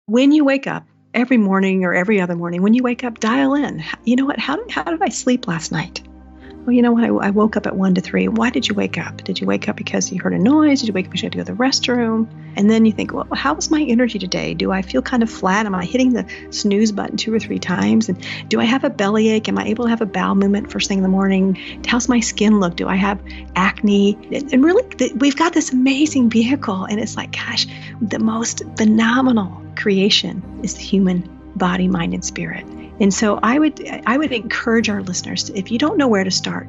When you wake up every morning or every other morning, when you wake up, dial in. You know what? How did I sleep last night? Well, you know what? I woke up at 1 to 3. Why did you wake up? Did you wake up because you heard a noise? Did you wake up because you had to go to the restroom? And then you think, well, how was my energy today? Do I feel kind of flat? Am I hitting the snooze button 2 or 3 times? And do I have a bellyache? Am I able to have a bowel movement first thing in the morning? How's my skin look? Do I have acne? And really, we've got this amazing vehicle. And it's like, gosh, the most phenomenal creation is the human body, mind, and spirit. And so I would encourage our listeners, if you don't know where to start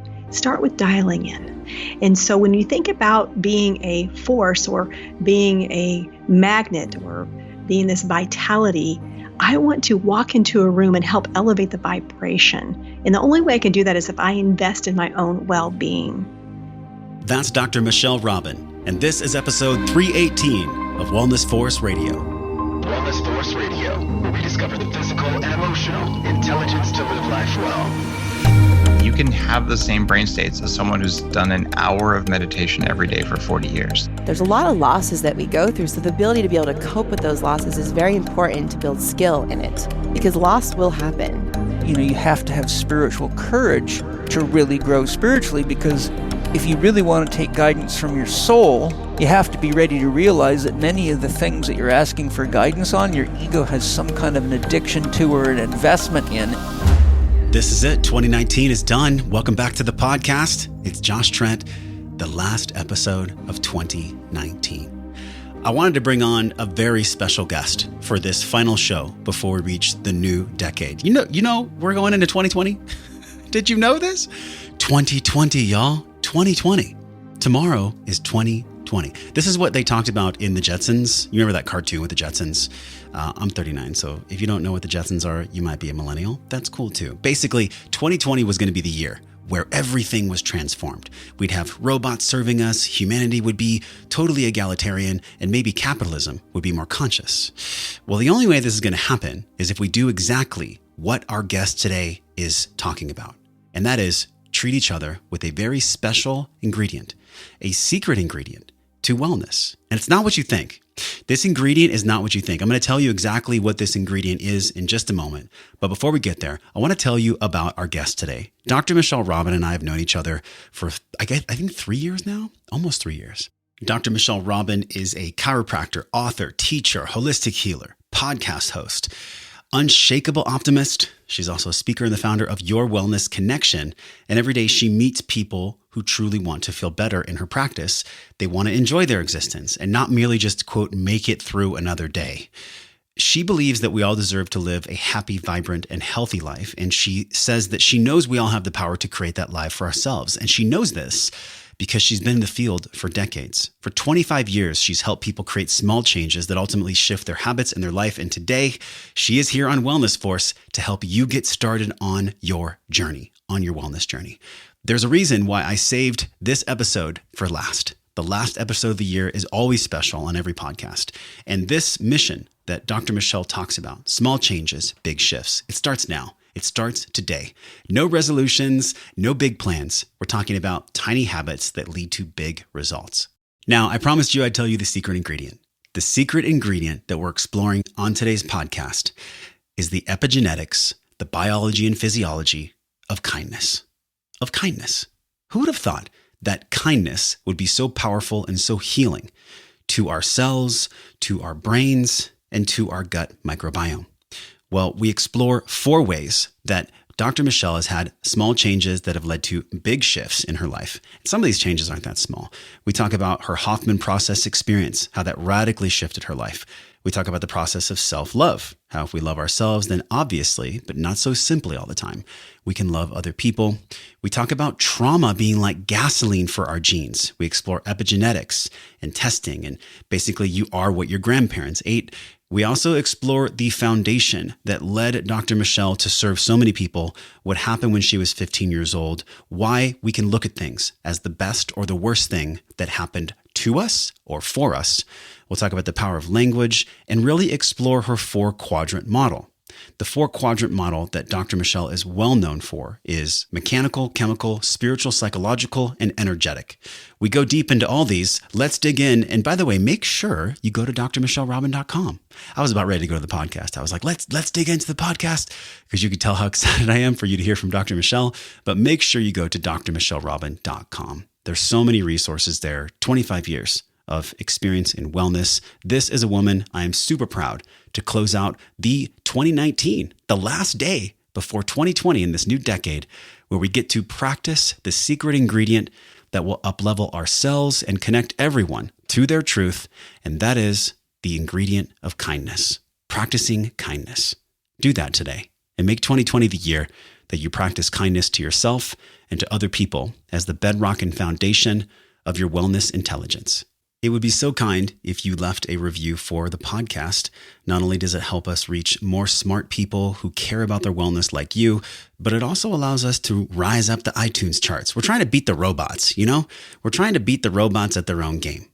with dialing in. And so when you think about being a force or being a magnet or being this vitality, I want to walk into a room and help elevate the vibration. And the only way I can do that is if I invest in my own well-being. That's Dr. Michelle Robin, and this is episode 318 of Wellness Force Radio. Wellness Force Radio, where we discover the physical and emotional intelligence to live life well. You can have the same brain states as someone who's done an hour of meditation every day for 40 years. There's a lot of losses that we go through, so the ability to be able to cope with those losses is very important to build skill in it, because loss will happen. You have to have spiritual courage to really grow spiritually, because if you really want to take guidance from your soul, you have to be ready to realize that many of the things that you're asking for guidance on, your ego has some kind of an addiction to or an investment in. This is it. 2019 is done. Welcome back to the podcast. It's Josh Trent, the last episode of 2019. I wanted to bring on a very special guest for this final show before we reach the new decade. You know, we're going into 2020. Did you know this? 2020, y'all. 2020. Tomorrow is 2020. This is what they talked about in the Jetsons. You remember that cartoon with the Jetsons? I'm 39, so if you don't know what the Jetsons are, you might be a millennial. That's cool too. Basically, 2020 was going to be the year where everything was transformed. We'd have robots serving us, humanity would be totally egalitarian, and maybe capitalism would be more conscious. Well, the only way this is going to happen is if we do exactly what our guest today is talking about, and that is treat each other with a very special ingredient, a secret ingredient to wellness. And it's not what you think. This ingredient is not what you think. I'm going to tell you exactly what this ingredient is in just a moment. But before we get there, I want to tell you about our guest today. Dr. Michelle Robin and I have known each other for, I think 3 years now, almost 3 years. Dr. Michelle Robin is a chiropractor, author, teacher, holistic healer, podcast host, unshakable optimist. She's also a speaker and the founder of Your Wellness Connection. And every day she meets people who truly want to feel better in her practice. They want to enjoy their existence and not merely just, quote, make it through another day. She believes that we all deserve to live a happy, vibrant, and healthy life. And she says that she knows we all have the power to create that life for ourselves. And she knows this because she's been in the field for decades. For 25 years, she's helped people create small changes that ultimately shift their habits and their life. And today, she is here on Wellness Force to help you get started on your journey, on your wellness journey. There's a reason why I saved this episode for last. The last episode of the year is always special on every podcast. And this mission that Dr. Michelle talks about, small changes, big shifts, it starts now. It starts today. No resolutions, no big plans. We're talking about tiny habits that lead to big results. Now, I promised you I'd tell you the secret ingredient. The secret ingredient that we're exploring on today's podcast is the epigenetics, the biology and physiology of kindness. Of kindness. Who would have thought that kindness would be so powerful and so healing to our cells, to our brains, and to our gut microbiome? Well, we explore 4 ways that Dr. Michelle has had small changes that have led to big shifts in her life. And some of these changes aren't that small. We talk about her Hoffman process experience, how that radically shifted her life. We talk about the process of self-love, how if we love ourselves, then obviously, but not so simply all the time, we can love other people. We talk about trauma being like gasoline for our genes. We explore epigenetics and testing, and basically you are what your grandparents ate. We also explore the foundation that led Dr. Michelle to serve so many people, what happened when she was 15 years old, why we can look at things as the best or the worst thing that happened to us or for us. We'll talk about the power of language and really explore her 4-quadrant model. The 4-quadrant model that Dr. Michelle is well known for is mechanical, chemical, spiritual, psychological, and energetic. We go deep into all these. Let's dig in. And by the way, make sure you go to drmichellerobin.com. I was about ready to go to the podcast. I was like, let's dig into the podcast, because you could tell how excited I am for you to hear from Dr. Michelle. But make sure you go to drmichellerobin.com. There's so many resources there, 25 years of experience in wellness. This is a woman I am super proud to close out the 2019, the last day before 2020 in this new decade, where we get to practice the secret ingredient that will uplevel ourselves and connect everyone to their truth. And that is the ingredient of kindness, practicing kindness. Do that today and make 2020 the year that you practice kindness to yourself and to other people as the bedrock and foundation of your wellness intelligence. It would be so kind if you left a review for the podcast. Not only does it help us reach more smart people who care about their wellness like you, but it also allows us to rise up the iTunes charts. We're trying to beat the robots, We're trying to beat the robots at their own game.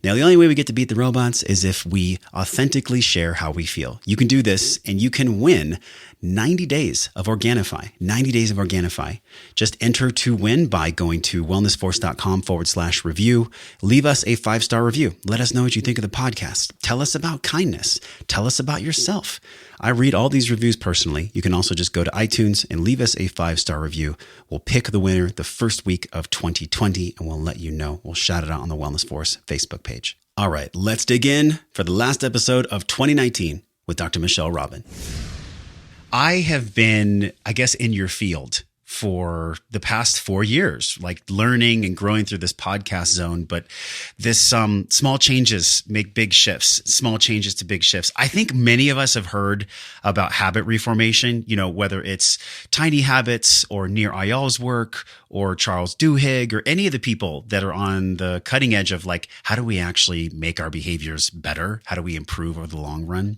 Now, the only way we get to beat the robots is if we authentically share how we feel. You can do this, and you can win 90 days of Organifi. 90 days of Organifi. Just enter to win by going to wellnessforce.com/review. Leave us a 5-star review. Let us know what you think of the podcast. Tell us about kindness. Tell us about yourself. I read all these reviews personally. You can also just go to iTunes and leave us a 5-star review. We'll pick the winner the first week of 2020, and we'll let you know. We'll shout it out on the Wellness Force Facebook page. All right, let's dig in for the last episode of 2019 with Dr. Michelle Robin. I have been, in your field for the past 4 years, like learning and growing through this podcast zone. But this small changes make big shifts, small changes to big shifts. I think many of us have heard about habit reformation, whether it's Tiny Habits or Nir Eyal's work or Charles Duhigg or any of the people that are on the cutting edge of how do we actually make our behaviors better? How do we improve over the long run?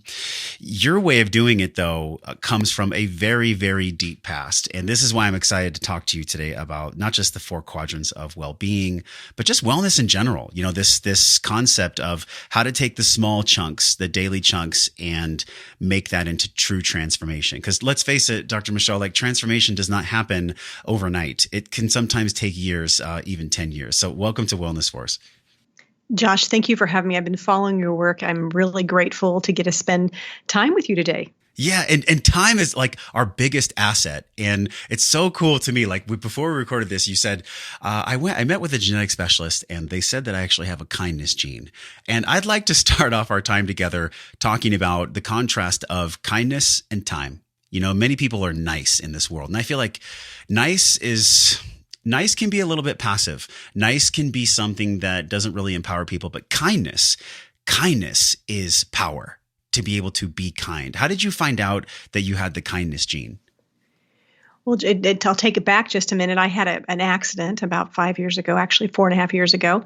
Your way of doing it, though, comes from a very, very deep past. And this is why I'm excited to talk to you today about not just the 4 quadrants of well-being, but just wellness in general. This concept of how to take the small chunks, the daily chunks, and make that into true transformation. Because let's face it, Dr. Michelle, transformation does not happen overnight. It can sometimes take years, even 10 years. So welcome to Wellness Force. Josh, thank you for having me. I've been following your work. I'm really grateful to get to spend time with you today. Yeah. And time is our biggest asset. And it's so cool to me. Before we recorded this, you said, I met with a genetic specialist and they said that I actually have a kindness gene. And I'd like to start off our time together talking about the contrast of kindness and time. Many people are nice in this world. And I feel like nice can be a little bit passive. Nice can be something that doesn't really empower people, but kindness is power. To be able to be kind. How did you find out that you had the kindness gene? Well, I'll take it back just a minute. I had an accident about 5 years ago, actually 4.5 years ago.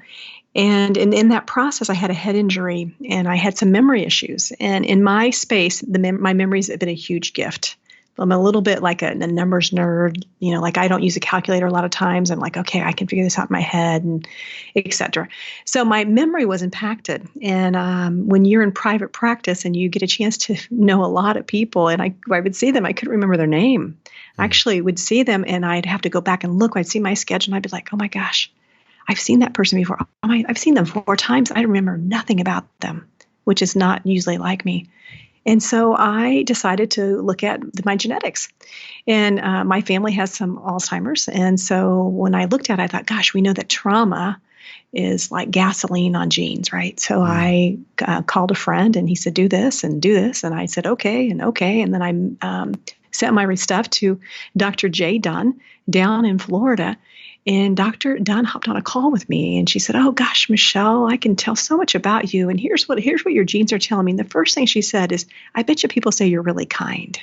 And in that process, I had a head injury and I had some memory issues. And in my space, my memories have been a huge gift. I'm a little bit like a numbers nerd, I don't use a calculator a lot of times. I'm like, okay, I can figure this out in my head and et cetera. So my memory was impacted. And when you're in private practice and you get a chance to know a lot of people, and I would see them, I couldn't remember their name. I actually would see them and I'd have to go back and look. I'd see my schedule and I'd be like, oh my gosh, I've seen that person before. I've seen them 4 times. I remember nothing about them, which is not usually like me. And so I decided to look at my genetics. And my family has some Alzheimer's. And so when I looked at it, I thought, gosh, we know that trauma is like gasoline on genes, right? So I called a friend and he said, do this and do this. And I said, okay. And then I sent my stuff to Dr. J. Dunn down in Florida. And Dr. Dunn hopped on a call with me and she said, oh gosh, Michelle, I can tell so much about you. And here's what your genes are telling me. And the first thing she said is, I bet you people say you're really kind.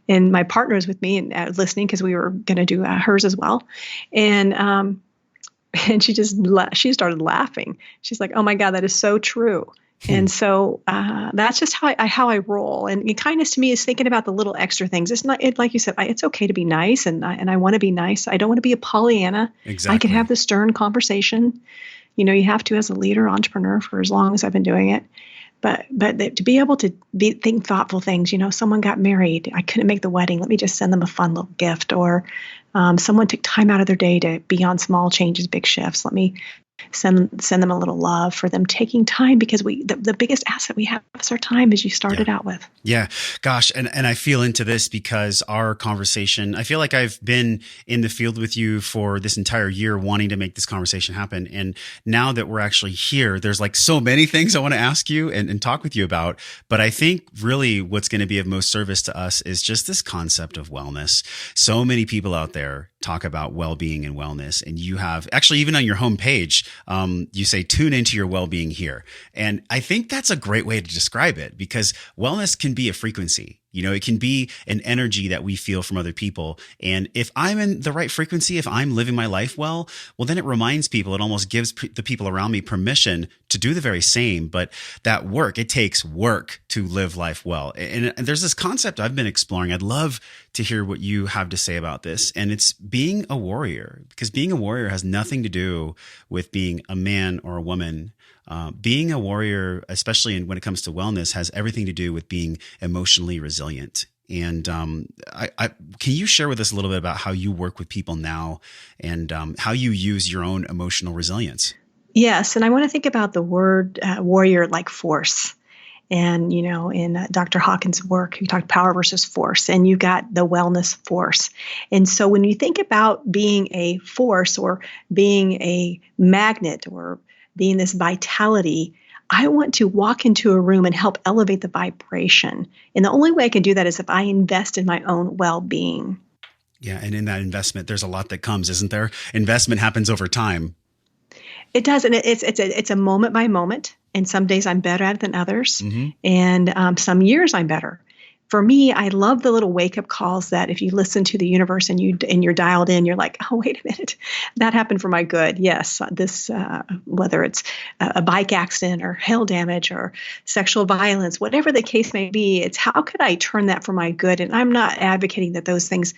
And my partner was with me and listening because we were going to do hers as well. And she she started laughing. She's like, oh my God, that is so true. And so that's just how I roll. And kindness to me is thinking about the little extra things. It's not like you said. It's okay to be nice, and I want to be nice. I don't want to be a Pollyanna. Exactly. I can have the stern conversation. You have to as a leader, entrepreneur, for as long as I've been doing it. to be able to think thoughtful things, someone got married, I couldn't make the wedding, let me just send them a fun little gift. Or someone took time out of their day to be on small changes, big shifts, let me send them a little love for them taking time, because the biggest asset we have is our time, as you started out with. Yeah. Gosh. And I feel into this because our conversation, I feel like I've been in the field with you for this entire year wanting to make this conversation happen. And now that we're actually here, there's like so many things I want to ask you and talk with you about. But I think really what's going to be of most service to us is just this concept of wellness. So many people out there talk about well-being and wellness. And you have actually, even on your homepage, you say, tune into your well-being here. And I think that's a great way to describe it, because wellness can be a frequency. It can be an energy that we feel from other people. And if I'm in the right frequency, if I'm living my life well, then it reminds people, it almost gives the people around me permission to do the very same. But that work, it takes work to live life well. And there's this concept I've been exploring. I'd love to hear what you have to say about this. And it's being a warrior, because being a warrior has nothing to do with being a man or a woman. Being a warrior, especially when it comes to wellness, has everything to do with being emotionally resilient. And can you share with us a little bit about how you work with people now and how you use your own emotional resilience? Yes. And I want to think about the word warrior like force. And, in Dr. Hawkins' work, he talked power versus force, and you got the wellness force. And so when you think about being a force or being a magnet or being this vitality, I want to walk into a room and help elevate the vibration. And the only way I can do that is if I invest in my own well-being. Yeah. And in that investment, there's a lot that comes, isn't there? Investment happens over time. It does. And it's a moment by moment. And some days I'm better at it than others. Mm-hmm. And some years I'm better. For me, I love the little wake-up calls that if you listen to the universe and you're dialed in, you're like, oh, wait a minute, that happened for my good. Yes, this whether it's a bike accident or hail damage or sexual violence, whatever the case may be, it's how could I turn that for my good? And I'm not advocating that those things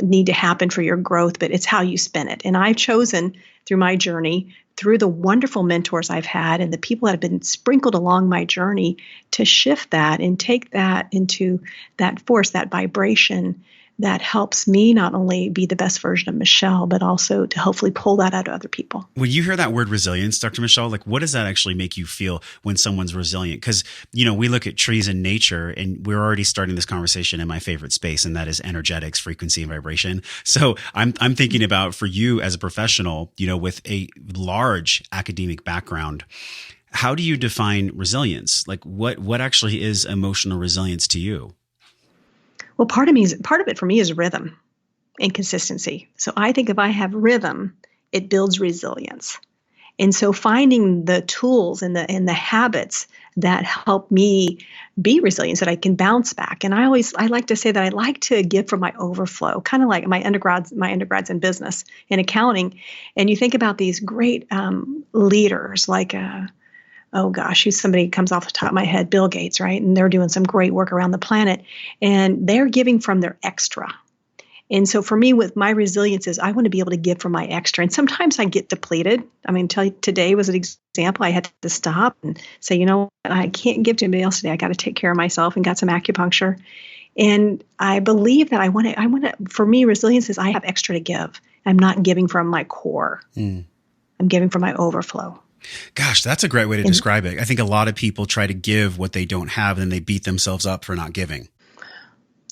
need to happen for your growth, but it's how you spin it. And I've chosen through my journey, through the wonderful mentors I've had and the people that have been sprinkled along my journey, to shift that and take that into that force, that vibration that helps me not only be the best version of Michelle, but also to hopefully pull that out of other people. When you hear that word resilience, Dr. Michelle, like what does that actually make you feel when someone's resilient? Because, we look at trees in nature and we're already starting this conversation in my favorite space, and that is energetics, frequency, and vibration. So I'm thinking about for you as a professional, with a large academic background, how do you define resilience? Like what actually is emotional resilience to you? Well, part of it for me is rhythm and consistency. So I think if I have rhythm, it builds resilience. And so finding the tools and the habits that help me be resilient, so that I can bounce back. And I like to say that I like to give from my overflow, kind of like my undergrads in business and accounting. And you think about these great leaders like oh gosh, who's somebody comes off the top of my head, Bill Gates, right? And they're doing some great work around the planet, and they're giving from their extra. And so for me, with my resilience is I want to be able to give from my extra. And sometimes I get depleted. I mean, today was an example. I had to stop and say, I can't give to anybody else today. I got to take care of myself, and got some acupuncture. And I believe that I want to, for me, resilience is I have extra to give. I'm not giving from my core. I'm giving from my overflow. Gosh, that's a great way to describe it. I think a lot of people try to give what they don't have, and they beat themselves up for not giving.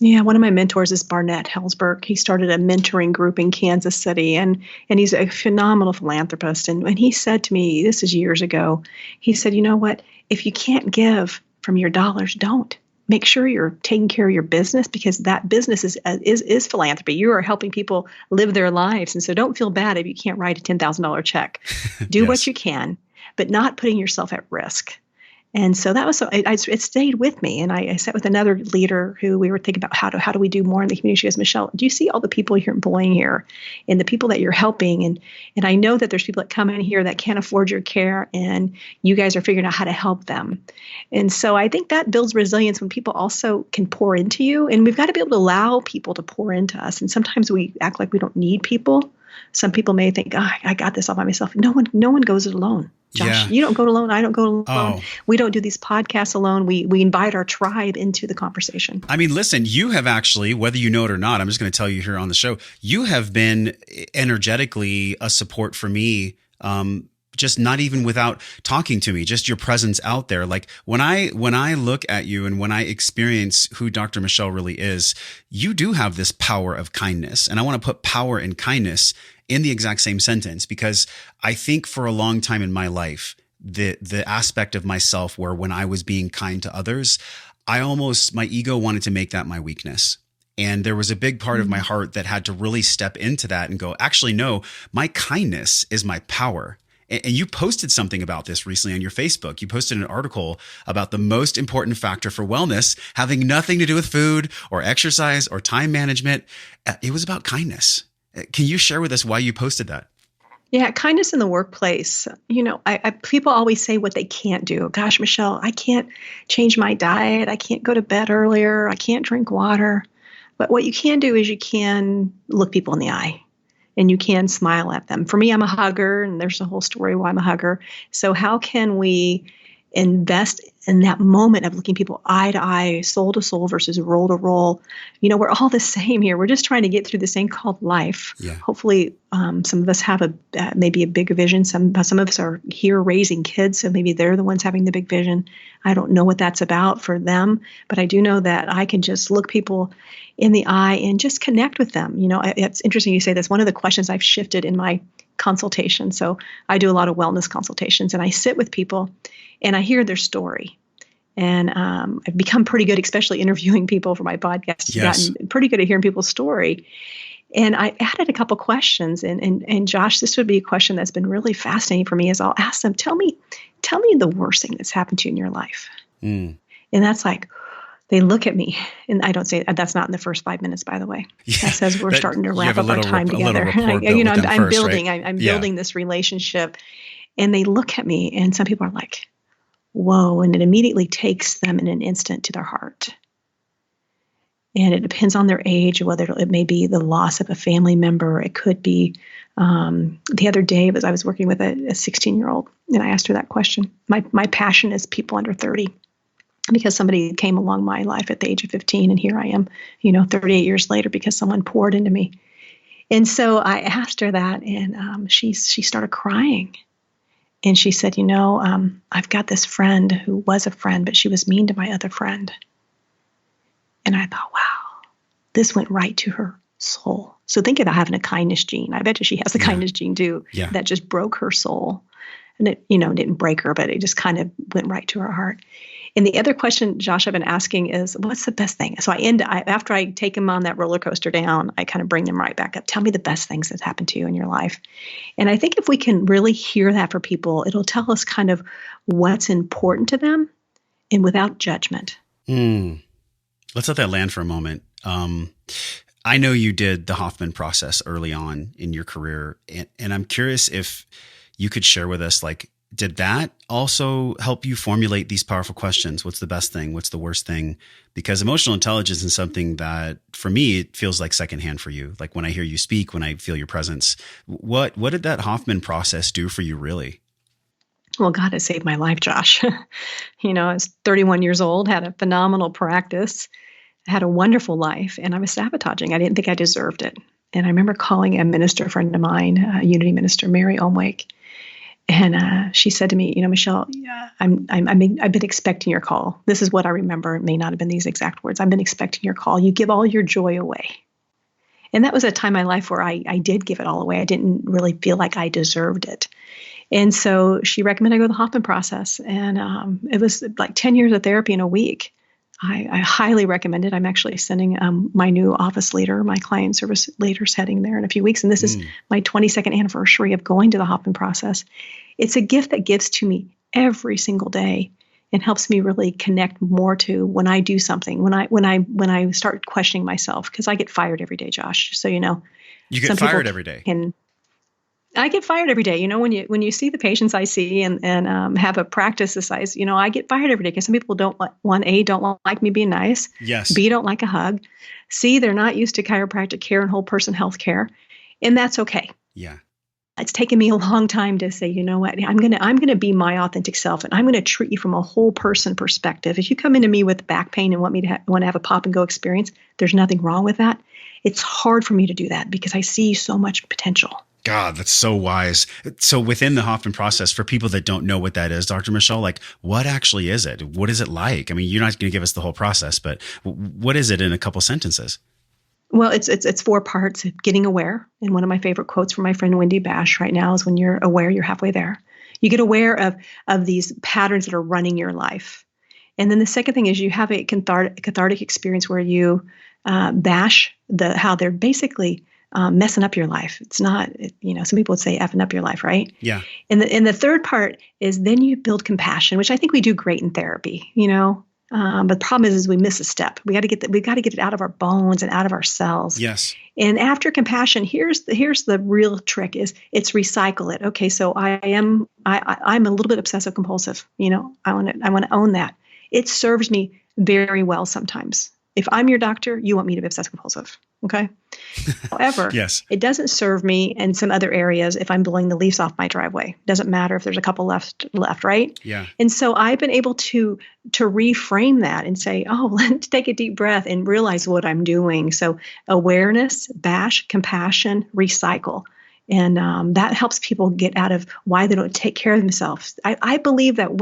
Yeah, one of my mentors is Barnett Hellsberg. He started a mentoring group in Kansas City, and he's a phenomenal philanthropist. And when he said to me, this is years ago, he said, you know what, if you can't give from your dollars, don't. Make sure you're taking care of your business, because that business is philanthropy. You are helping people live their lives. And so don't feel bad if you can't write a $10,000 check. Do Yes. what you can, but not putting yourself at risk. And so that was it stayed with me. And I sat with another leader who we were thinking about how do we do more in the community. She goes, Michelle, do you see all the people you're employing here and the people that you're helping? And I know that there's people that come in here that can't afford your care, and you guys are figuring out how to help them. And so I think that builds resilience when people also can pour into you. And we've got to be able to allow people to pour into us. And sometimes we act like we don't need people. Some people may think, oh, I got this all by myself. No one goes it alone. Josh, Yeah. you don't go alone. I don't go alone. Oh. We don't do these podcasts alone. We invite our tribe into the conversation. I mean, listen, you have actually, whether you know it or not, I'm just going to tell you here on the show, you have been energetically a support for me. Just not even without talking to me, just your presence out there. Like when I look at you and when I experience who Dr. Michelle really is, you do have this power of kindness. And I want to put power and kindness in the exact same sentence, because I think for a long time in my life, the aspect of myself where when I was being kind to others, my ego wanted to make that my weakness. And there was a big part of my heart that had to really step into that and go, actually, no, my kindness is my power. And you posted something about this recently on your Facebook. You posted an article about the most important factor for wellness having nothing to do with food or exercise or time management. It was about kindness. Can you share with us why you posted that? Yeah, kindness in the workplace. People always say what they can't do. Gosh, Michelle, I can't change my diet. I can't go to bed earlier. I can't drink water. But what you can do is you can look people in the eye and you can smile at them. For me, I'm a hugger, and there's a whole story why I'm a hugger. So how can we invest in that moment of looking people eye to eye, soul to soul versus roll to roll? We're all the same here. We're just trying to get through this thing called life. Yeah. Hopefully, some of us have maybe a bigger vision. Some of us are here raising kids, so maybe they're the ones having the big vision. I don't know what that's about for them, but I do know that I can just look people in the eye and just connect with them. It's interesting you say this. One of the questions I've shifted in my consultation. So I do a lot of wellness consultations, and I sit with people and I hear their story. And I've become pretty good, especially interviewing people for my podcast. Yes. Gotten pretty good at hearing people's story. And I added a couple questions. And Josh, this would be a question that's been really fascinating for me, is I'll ask them, tell me the worst thing that's happened to you in your life. And that's like, they look at me, and I don't say that's not in the first 5 minutes, by the way. Yeah, that says we're starting to wrap up our time together. I'm building this relationship, and they look at me, and some people are like, whoa, and it immediately takes them in an instant to their heart. And it depends on their age, whether it may be the loss of a family member. It could be, the other day I was working with a 16-year-old, and I asked her that question. My passion is people under 30. Because somebody came along my life at the age of 15, and here I am, 38 years later, because someone poured into me. And so I asked her that, and she started crying. And she said, I've got this friend who was a friend, but she was mean to my other friend. And I thought, wow, this went right to her soul. So think about having a kindness gene. I bet you she has a kindness gene too. Yeah. That just broke her soul. And it, didn't break her, but it just kind of went right to her heart. And the other question, Josh, I've been asking is, what's the best thing? So after I take them on that roller coaster down, I kind of bring them right back up. Tell me the best things that's happened to you in your life. And I think if we can really hear that for people, it'll tell us kind of what's important to them and without judgment. Let's let that land for a moment. I know you did the Hoffman process early on in your career, and I'm curious if you could share with us, did that also help you formulate these powerful questions? What's the best thing? What's the worst thing? Because emotional intelligence is something that, for me, it feels like secondhand for you. Like when I hear you speak, when I feel your presence, what did that Hoffman process do for you, really? Well, God has saved my life, Josh. I was 31 years old, had a phenomenal practice, had a wonderful life, and I was sabotaging. I didn't think I deserved it. And I remember calling a minister friend of mine, a Unity minister, Mary Omwake. And she said to me, Michelle, I've been expecting your call. This is what I remember. It may not have been these exact words. I've been expecting your call. You give all your joy away. And that was a time in my life where I did give it all away. I didn't really feel like I deserved it. And so she recommended I go to the Hoffman process. And it was like 10 years of therapy in a week. I highly recommend it. I'm actually sending my new office leader, my client service leader's heading there in a few weeks. And this is my 22nd anniversary of going to the Hoffman process. It's a gift that gives to me every single day and helps me really connect more to when I do something, when I start questioning myself, because I get fired every day, Josh. So, you get fired every day. I get fired every day. When you see the patients I see and have a practice this size, I get fired every day because some people don't like me being nice. Yes. B, don't like a hug. C, they're not used to chiropractic care and whole person health care. And that's okay. Yeah. It's taken me a long time to say, you know what, I'm gonna be my authentic self, and I'm gonna treat you from a whole person perspective. If you come into me with back pain and want to have a pop and go experience, there's nothing wrong with that. It's hard for me to do that because I see so much potential. God, that's so wise. So within the Hoffman process, for people that don't know what that is, Dr. Michelle, like what actually is it? What is it like? I mean, you're not going to give us the whole process, but what is it in a couple sentences? Well, it's 4 parts. Getting aware. And one of my favorite quotes from my friend Wendy Bash right now is, when you're aware, you're halfway there. You get aware of these patterns that are running your life. And then the second thing is you have a cathartic experience where you bash how they're basically messing up your life. It's not, some people would say effing up your life, right? Yeah. And the third part is then you build compassion, which I think we do great in therapy, but the problem is we miss a step. We got to get it out of our bones and out of our cells. Yes. And after compassion, here's the real trick: it's recycle it. Okay, so I'm a little bit obsessive compulsive. I want to own that. It serves me very well sometimes. If I'm your doctor, you want me to be obsessive compulsive. Okay. However, yes, it doesn't serve me in some other areas if I'm blowing the leaves off my driveway. Doesn't matter if there's a couple left, right? Yeah. And so I've been able to reframe that and say, let's take a deep breath and realize what I'm doing. So awareness, bash, compassion, recycle. And that helps people get out of why they don't take care of themselves. I believe that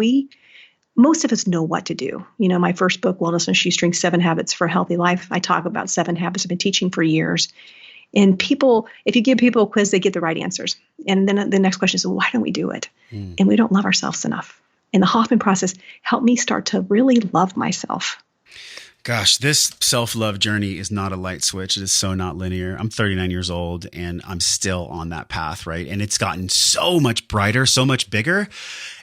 most of us know what to do. My first book, Wellness and Shoestring, 7 Habits for a Healthy Life, I talk about 7 habits I've been teaching for years. And if you give people a quiz, they get the right answers. And then the next question is, why don't we do it? And we don't love ourselves enough. And the Hoffman process helped me start to really love myself. Gosh, this self-love journey is not a light switch. It is so not linear. I'm 39 years old and I'm still on that path, right? And it's gotten so much brighter, so much bigger.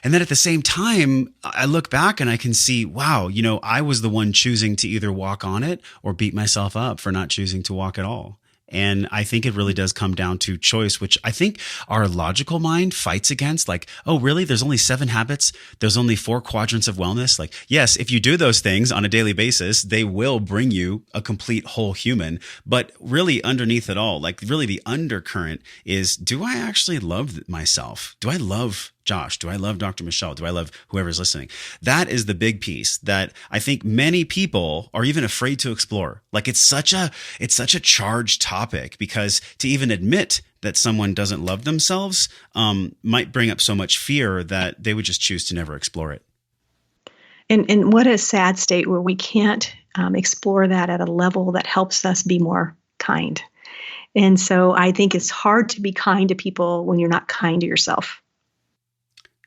And then at the same time, I look back and I can see, wow, I was the one choosing to either walk on it or beat myself up for not choosing to walk at all. And I think it really does come down to choice, which I think our logical mind fights against. Like, oh, really? There's only 7 habits. There's only 4 quadrants of wellness. Like, yes, if you do those things on a daily basis, they will bring you a complete whole human. But really underneath it all, like really the undercurrent is, do I actually love myself? Do I love Josh? Do I love Dr. Michelle? Do I love whoever's listening? That is the big piece that I think many people are even afraid to explore. Like it's such a charged topic, because to even admit that someone doesn't love themselves might bring up so much fear that they would just choose to never explore it. And what a sad state where we can't explore that at a level that helps us be more kind. And so I think it's hard to be kind to people when you're not kind to yourself.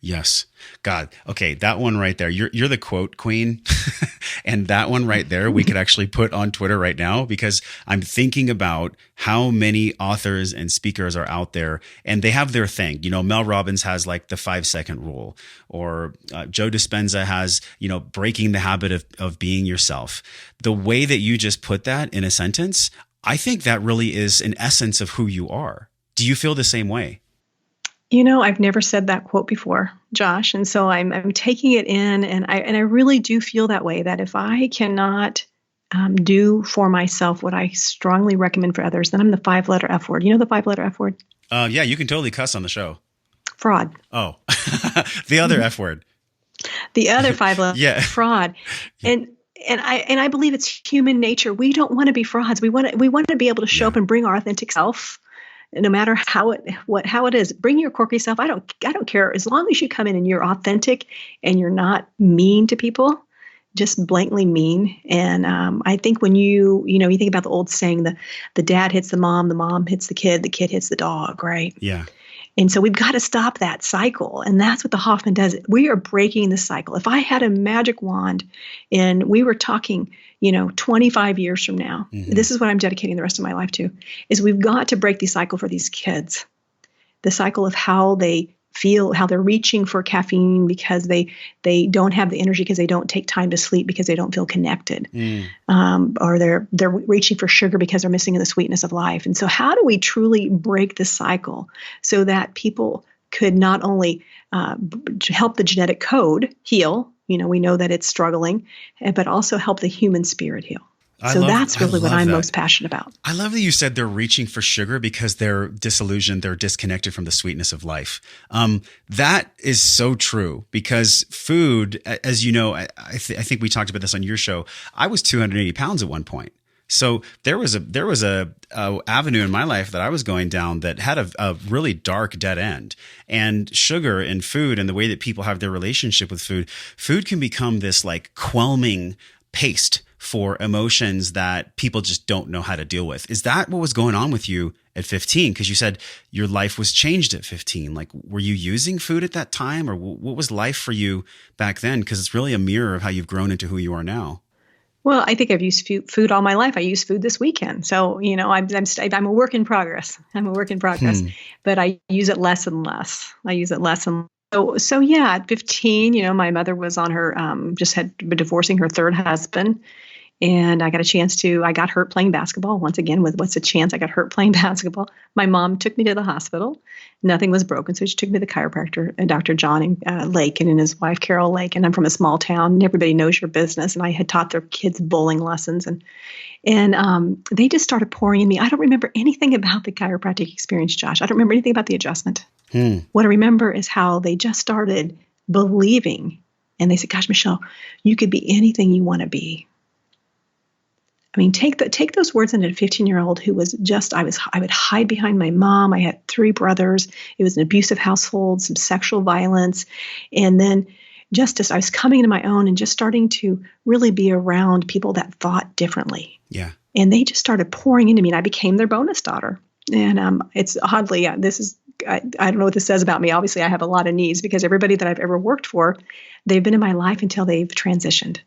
Yes. God. Okay. That one right there. You're the quote queen. And that one right there, we could actually put on Twitter right now, because I'm thinking about how many authors and speakers are out there and they have their thing. Mel Robbins has like the 5-second rule, or Joe Dispenza has, breaking the habit of being yourself. The way that you just put that in a sentence, I think that really is an essence of who you are. Do you feel the same way? I've never said that quote before, Josh. And so I'm taking it in, and I really do feel that way, that if I cannot do for myself what I strongly recommend for others, then I'm the 5-letter F word. You know the 5-letter F word? Yeah, you can totally cuss on the show. Fraud. Oh, the other F word. The other 5-letter yeah. Fraud. And I believe it's human nature. We don't want to be frauds. We want to be able to show up and bring our authentic self. No matter how it is, bring your quirky self. I don't care, as long as you come in and you're authentic and you're not mean to people, just blatantly mean. And I think when you think about the old saying, the dad hits the mom hits the kid hits the dog, right? Yeah. And so we've got to stop that cycle. And that's what the Hoffman does. We are breaking the cycle. If I had a magic wand and we were talking, 25 years from now, this is what I'm dedicating the rest of my life to, is we've got to break the cycle for these kids. The cycle of how they feel, how they're reaching for caffeine because they don't have the energy, because they don't take time to sleep, because they don't feel connected, or they're reaching for sugar because they're missing the sweetness of life. And so how do we truly break the cycle so that people could not only help the genetic code heal, we know that it's struggling, but also help the human spirit heal? So that's really what I'm most passionate about. I love that you said they're reaching for sugar because they're disillusioned, they're disconnected from the sweetness of life. That is so true because food, as you know, I think we talked about this on your show. I was 280 pounds at one point. So there was a avenue in my life that I was going down that had a really dark dead end. And sugar and food and the way that people have their relationship with food can become this like quelming paste for emotions that people just don't know how to deal with. Is that what was going on with you at 15? Because you said your life was changed at 15. Like, were you using food at that time, or what was life for you back then? Because it's really a mirror of how you've grown into who you are now. Well, I think I've used food all my life. I use food this weekend. So, I'm a work in progress. But I use it less and less. So yeah, at 15, my mother was on her, just had been divorcing her third husband. And I got hurt playing basketball. Once again, with what's a chance? I got hurt playing basketball. My mom took me to the hospital. Nothing was broken. So she took me to the chiropractor, Dr. John Lake, and his wife, Carol Lake. And I'm from a small town, and everybody knows your business. And I had taught their kids bowling lessons. And they just started pouring in me. I don't remember anything about the chiropractic experience, Josh. I don't remember anything about the adjustment. What I remember is how they just started believing. And they said, gosh, Michelle, you could be anything you want to be. I mean, take those words into a 15-year-old who was just, I would hide behind my mom. I had 3 brothers. It was an abusive household, some sexual violence. And then I was coming into my own and just starting to really be around people that thought differently. Yeah. And they just started pouring into me, and I became their bonus daughter. And it's oddly, I don't know what this says about me. Obviously, I have a lot of needs because everybody that I've ever worked for, they've been in my life until they've transitioned.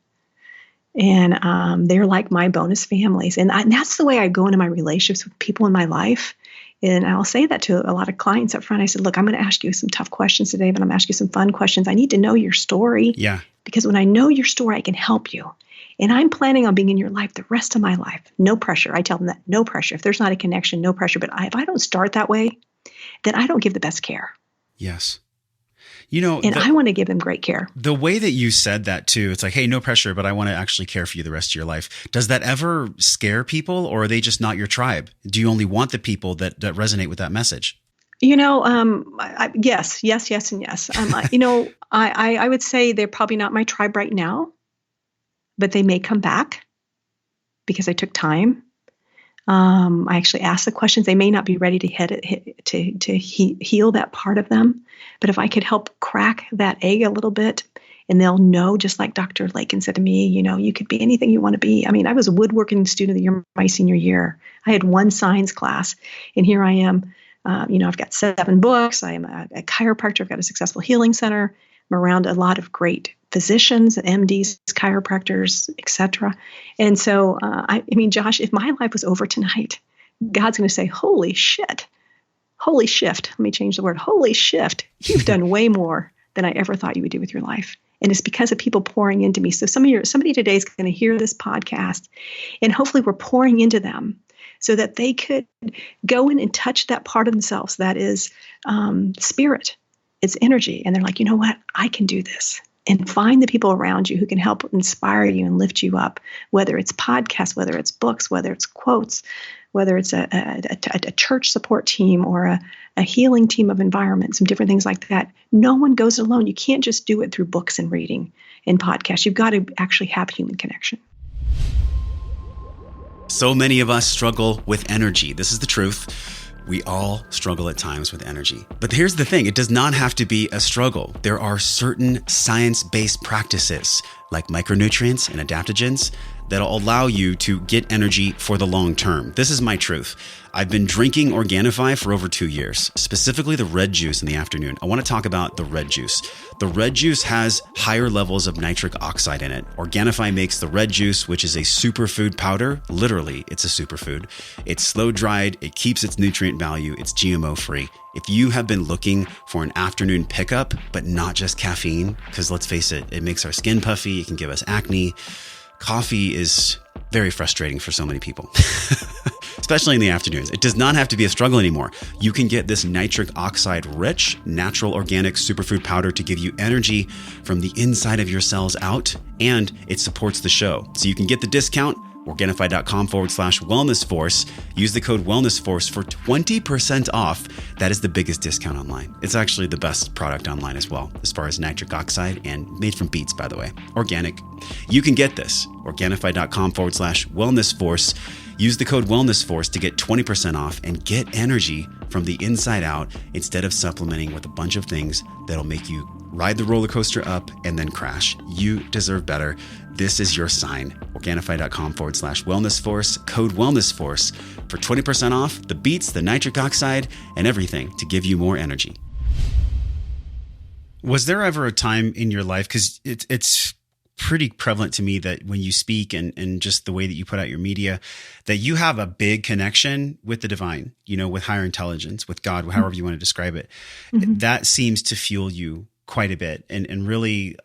And they're like my bonus families. And that's the way I go into my relationships with people in my life. And I'll say that to a lot of clients up front. I said, look, I'm going to ask you some tough questions today, but I'm going to ask you some fun questions. I need to know your story. Yeah. Because when I know your story, I can help you. And I'm planning on being in your life the rest of my life. No pressure. I tell them that, no pressure. If there's not a connection, no pressure. But if I don't start that way, then I don't give the best care. Yes. I want to give them great care. The way that you said that too, it's like, hey, no pressure, but I want to actually care for you the rest of your life. Does that ever scare people, or are they just not your tribe? Do you only want the people that resonate with that message? Yes, and yes. I would say they're probably not my tribe right now, but they may come back because I took time. I actually asked the questions. They may not be ready to heal that part of them. But if I could help crack that egg a little bit, and they'll know, just like Dr. Lakin said to me, you could be anything you want to be. I mean, I was a woodworking student of the year my senior year. I had 1 science class, and here I am. I've got 7 books. I am a chiropractor. I've got a successful healing center. I'm around a lot of great physicians, MDs, chiropractors, etc. And so, Josh, if my life was over tonight, God's going to say, holy shit, holy shift. Let me change the word. Holy shift. You've done way more than I ever thought you would do with your life. And it's because of people pouring into me. So somebody today is going to hear this podcast, and hopefully we're pouring into them so that they could go in and touch that part of themselves that is spirit. It's energy. And they're like, you know what? I can do this. And find the people around you who can help inspire you and lift you up, whether it's podcasts, whether it's books, whether it's quotes, whether it's a church support team or a healing team of environment, some different things like that. No one goes alone. You can't just do it through books and reading and podcasts. You've got to actually have human connection. So many of us struggle with energy. This is the truth. We all struggle at times with energy. But here's the thing, it does not have to be a struggle. There are certain science-based practices like micronutrients and adaptogens that'll allow you to get energy for the long term. This is my truth. I've been drinking Organifi for over 2 years, specifically the red juice in the afternoon. I want to talk about the red juice. The red juice has higher levels of nitric oxide in it. Organifi makes the red juice, which is a superfood powder. Literally, it's a superfood. It's slow dried. It keeps its nutrient value. It's GMO free. If you have been looking for an afternoon pickup, but not just caffeine, because let's face it, it makes our skin puffy. It can give us acne. Coffee is very frustrating for so many people, especially in the afternoons. It does not have to be a struggle anymore. You can get this nitric oxide rich, natural organic superfood powder to give you energy from the inside of your cells out, and it supports the show. So you can get the discount Organifi.com/wellnessforce. Use the code wellnessforce for 20% off. That is the biggest discount online. It's actually the best product online as well, as far as nitric oxide, and made from beets, by the way, organic. You can get this, Organifi.com/wellnessforce. Use the code wellnessforce to get 20% off and get energy from the inside out instead of supplementing with a bunch of things that'll make you ride the roller coaster up and then crash. You deserve better. This is your sign. Organifi.com/wellnessforce, code wellnessforce for 20% off the beets, the nitric oxide, and everything to give you more energy. Was there ever a time in your life, because it's pretty prevalent to me that when you speak and just the way that you put out your media, that you have a big connection with the divine, with higher intelligence, with God, however you want to describe it. Mm-hmm. That seems to fuel you quite a bit. And really,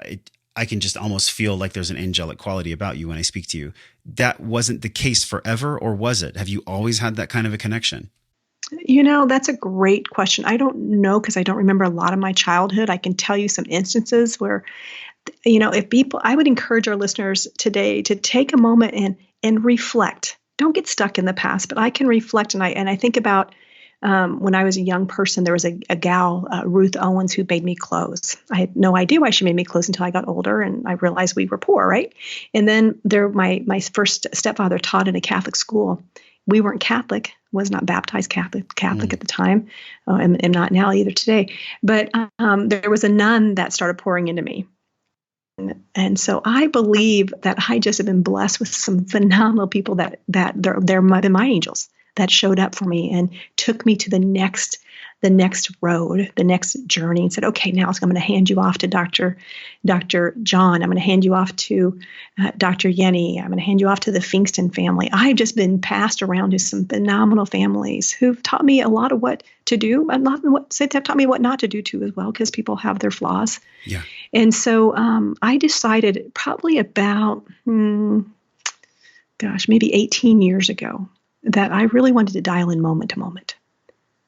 I can just almost feel like there's an angelic quality about you when I speak to you. That wasn't the case forever, or was it? Have you always had that kind of a connection? That's a great question. I don't know, because I don't remember a lot of my childhood. I can tell you some instances where, if people, I would encourage our listeners today to take a moment and reflect. Don't get stuck in the past, but I can reflect. And I think about when I was a young person, there was a gal, Ruth Owens, who made me clothes. I had no idea why she made me clothes until I got older, and I realized we were poor, right? And then my first stepfather taught in a Catholic school. We weren't Catholic, was not baptized Catholic at the time, and not now either today. But there was a nun that started pouring into me. And so I believe that I just have been blessed with some phenomenal people that they're my angels that showed up for me and took me to the next road, the next journey, and said, okay, now I'm going to hand you off to Dr. John. I'm going to hand you off to Dr. Yenny. I'm going to hand you off to the Pfingsten family. I've just been passed around to some phenomenal families who've taught me a lot of what to do, and they've taught me what not to do too as well, because people have their flaws. Yeah. And so I decided probably about, maybe 18 years ago, that I really wanted to dial in moment to moment.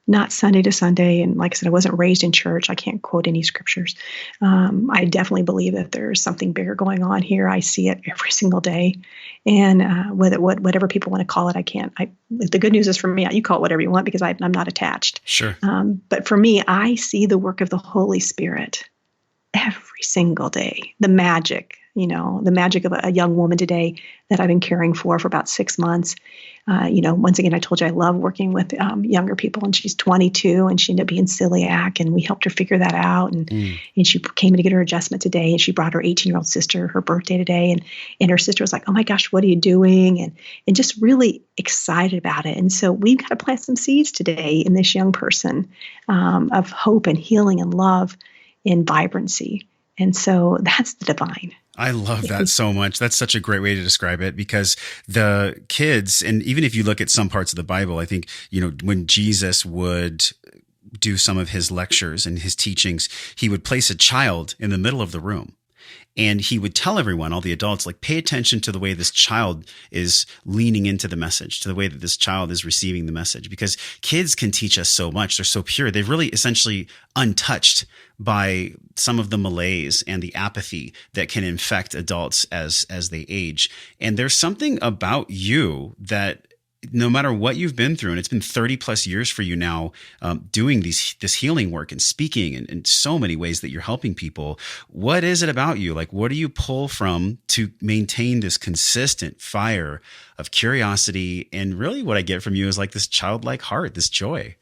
Not Sunday to Sunday. And like I said, I wasn't raised in church. I can't quote any scriptures. I definitely believe that there's something bigger going on here. I see it every single day. And whatever people want to call it, I can't. The good news is for me, you call it whatever you want, because I'm not attached. Sure. But for me, I see the work of the Holy Spirit every single day. The magic of a young woman today that I've been caring for about 6 months. Once again, I told you I love working with younger people, and she's 22, and she ended up being celiac, and we helped her figure that out. And she came in to get her adjustment today, and she brought her 18-year-old sister her birthday today. And her sister was like, oh my gosh, what are you doing? And just really excited about it. And so we've got to plant some seeds today in this young person of hope and healing and love and vibrancy. And so that's the divine. I love that so much. That's such a great way to describe it, because the kids, and even if you look at some parts of the Bible, I think, when Jesus would do some of his lectures and his teachings, he would place a child in the middle of the room. And he would tell everyone, all the adults, pay attention to the way this child is leaning into the message, to the way that this child is receiving the message, because kids can teach us so much. They're so pure. They're really essentially untouched by some of the malaise and the apathy that can infect adults as they age. And there's something about you that, no matter what you've been through, and it's been 30 plus years for you now, doing this healing work and speaking in so many ways that you're helping people. What is it about you? What do you pull from to maintain this consistent fire of curiosity? And really what I get from you is this childlike heart, this joy.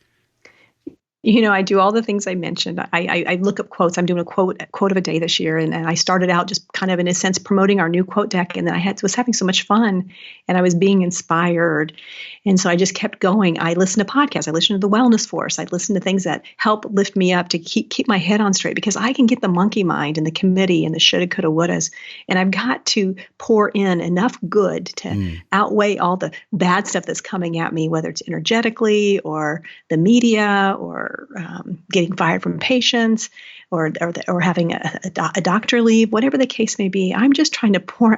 I do all the things I mentioned. I look up quotes. I'm doing a quote of a day this year. And I started out just kind of, in a sense, promoting our new quote deck. And then I was having so much fun, and I was being inspired. And so I just kept going. I listened to podcasts. I listened to the Wellness Force. I listened to things that help lift me up to keep my head on straight, because I can get the monkey mind and the committee and the shoulda, coulda, wouldas. And I've got to pour in enough good to outweigh all the bad stuff that's coming at me, whether it's energetically or the media or getting fired from patients or having a doctor leave, whatever the case may be. I'm just trying to pour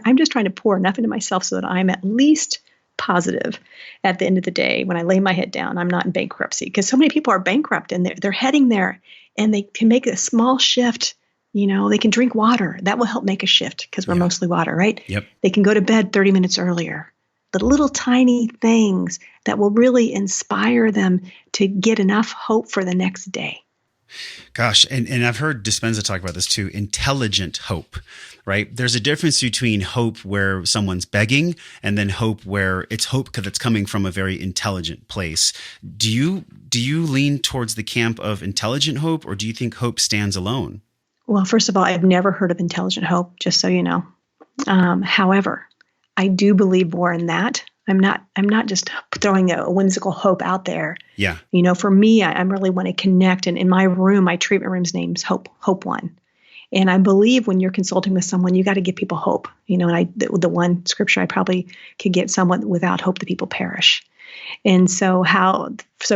enough into myself so that I'm at least positive at the end of the day. When I lay my head down, I'm not in bankruptcy, because so many people are bankrupt and they're heading there, and they can make a small shift. They can drink water. That will help make a shift, because we're mostly water, right? Yep. They can go to bed 30 minutes earlier. the little tiny things that will really inspire them to get enough hope for the next day. Gosh, and I've heard Dispenza talk about this too, intelligent hope, right? There's a difference between hope where someone's begging and then hope where it's hope because it's coming from a very intelligent place. Do you lean towards the camp of intelligent hope, or do you think hope stands alone? Well, first of all, I've never heard of intelligent hope, just so you know. However, I do believe more in that. I'm not just throwing a whimsical hope out there. Yeah. For me, I really want to connect. And in my room, my treatment room's name's Hope One. And I believe when you're consulting with someone, you got to give people hope. And the one scripture I probably could get someone without hope, the people perish. And so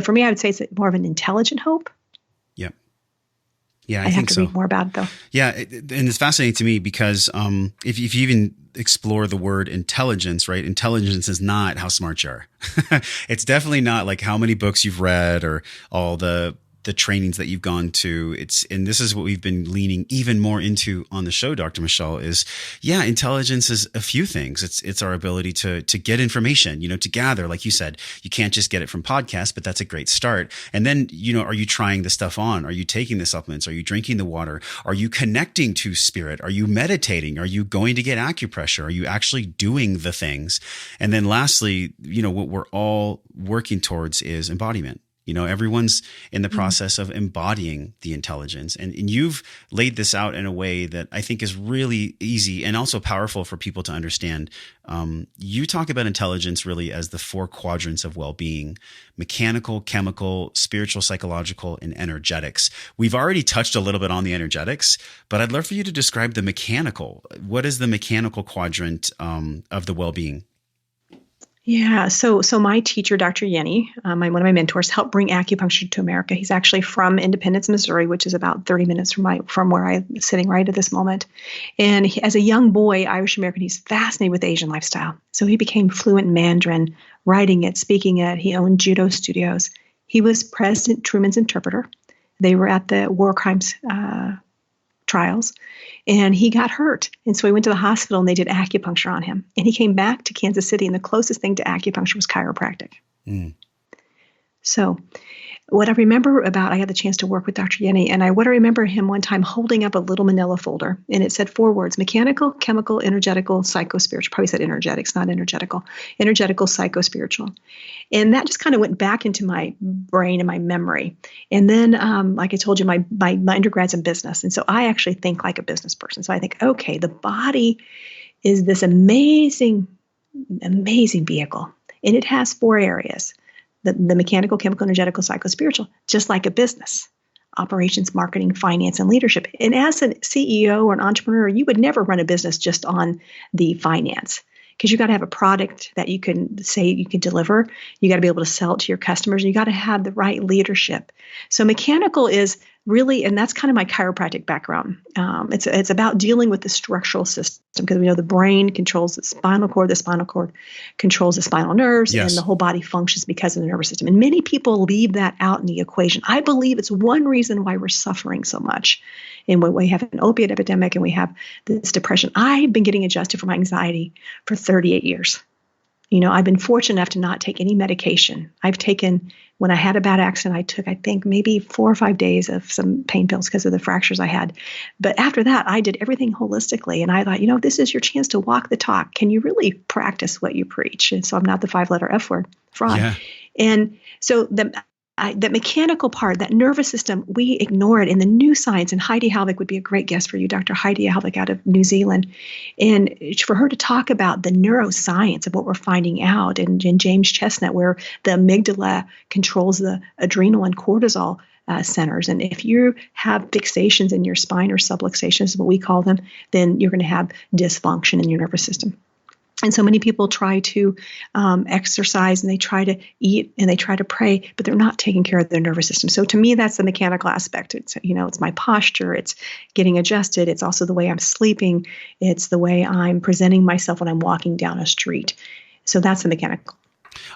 for me, I would say it's more of an intelligent hope. Yep. Yeah, I think so. I have to read more about it, though. Yeah, and it's fascinating to me because if you even explore the word intelligence, right? Intelligence is not how smart you are. It's definitely not like how many books you've read or all the trainings that you've gone to. And this is what we've been leaning even more into on the show, Dr. Michelle, is intelligence is a few things. It's our ability to get information, to gather, like you said. You can't just get it from podcasts, but that's a great start. And then, are you trying the stuff on? Are you taking the supplements? Are you drinking the water? Are you connecting to spirit? Are you meditating? Are you going to get acupressure? Are you actually doing the things? And then lastly, what we're all working towards is embodiment. Everyone's in the process of embodying the intelligence. And you've laid this out in a way that I think is really easy and also powerful for people to understand. You talk about intelligence really as the 4 quadrants of well-being: mechanical, chemical, spiritual, psychological, and energetics. We've already touched a little bit on the energetics, but I'd love for you to describe the mechanical. What is the mechanical quadrant of the well-being? Yeah. So my teacher, Dr. Yenny, one of my mentors, helped bring acupuncture to America. He's actually from Independence, Missouri, which is about 30 minutes from where I'm sitting right at this moment. And as a young boy, Irish American, he's fascinated with Asian lifestyle. So he became fluent in Mandarin, writing it, speaking it. He owned judo studios. He was President Truman's interpreter. They were at the war crimes trials, and he got hurt. And so he went to the hospital and they did acupuncture on him. And he came back to Kansas City, and the closest thing to acupuncture was chiropractic. So what I remember I had the chance to work with Dr. Yenny, and what I remember him one time holding up a little manila folder, and it said 4 words: mechanical, chemical, energetical, psychospiritual. Probably said energetics, not energetical. Energetical, psychospiritual. And that just kind of went back into my brain and my memory. And then, like I told you, my undergrad's in business. And so I actually think like a business person. So I think, okay, the body is this amazing, amazing vehicle. And it has 4 areas: the mechanical, chemical, energetical, psychospiritual, just like a business: operations, marketing, finance, and leadership. And as a CEO or an entrepreneur, you would never run a business just on the finance, because you got to have a product that you can say you can deliver. You got to be able to sell it to your customers. You got to have the right leadership. So mechanical is really, and that's kind of my chiropractic background. It's about dealing with the structural system, because we know the brain controls the spinal cord controls the spinal nerves, yes, and the whole body functions because of the nervous system. And many people leave that out in the equation. I believe it's one reason why we're suffering so much. And when we have an opiate epidemic and we have this depression, I've been getting adjusted for my anxiety for 38 years. I've been fortunate enough to not take any medication. When I had a bad accident, I took, I think, maybe 4 or 5 days of some pain pills because of the fractures I had. But after that, I did everything holistically. And I thought, this is your chance to walk the talk. Can you really practice what you preach? And so I'm not the 5-letter F word, fraud. Yeah. And so the mechanical part, that nervous system, we ignore it in the new science. And Heidi Halvik would be a great guest for you, Dr. Heidi Halvik out of New Zealand. And for her to talk about the neuroscience of what we're finding out, and James Chestnut, where the amygdala controls the adrenal and cortisol centers. And if you have fixations in your spine, or subluxations is what we call them, then you're going to have dysfunction in your nervous system. And so many people try to exercise, and they try to eat, and they try to pray, but they're not taking care of their nervous system. So to me, that's the mechanical aspect. It's, it's my posture. It's getting adjusted. It's also the way I'm sleeping. It's the way I'm presenting myself when I'm walking down a street. So that's the mechanical.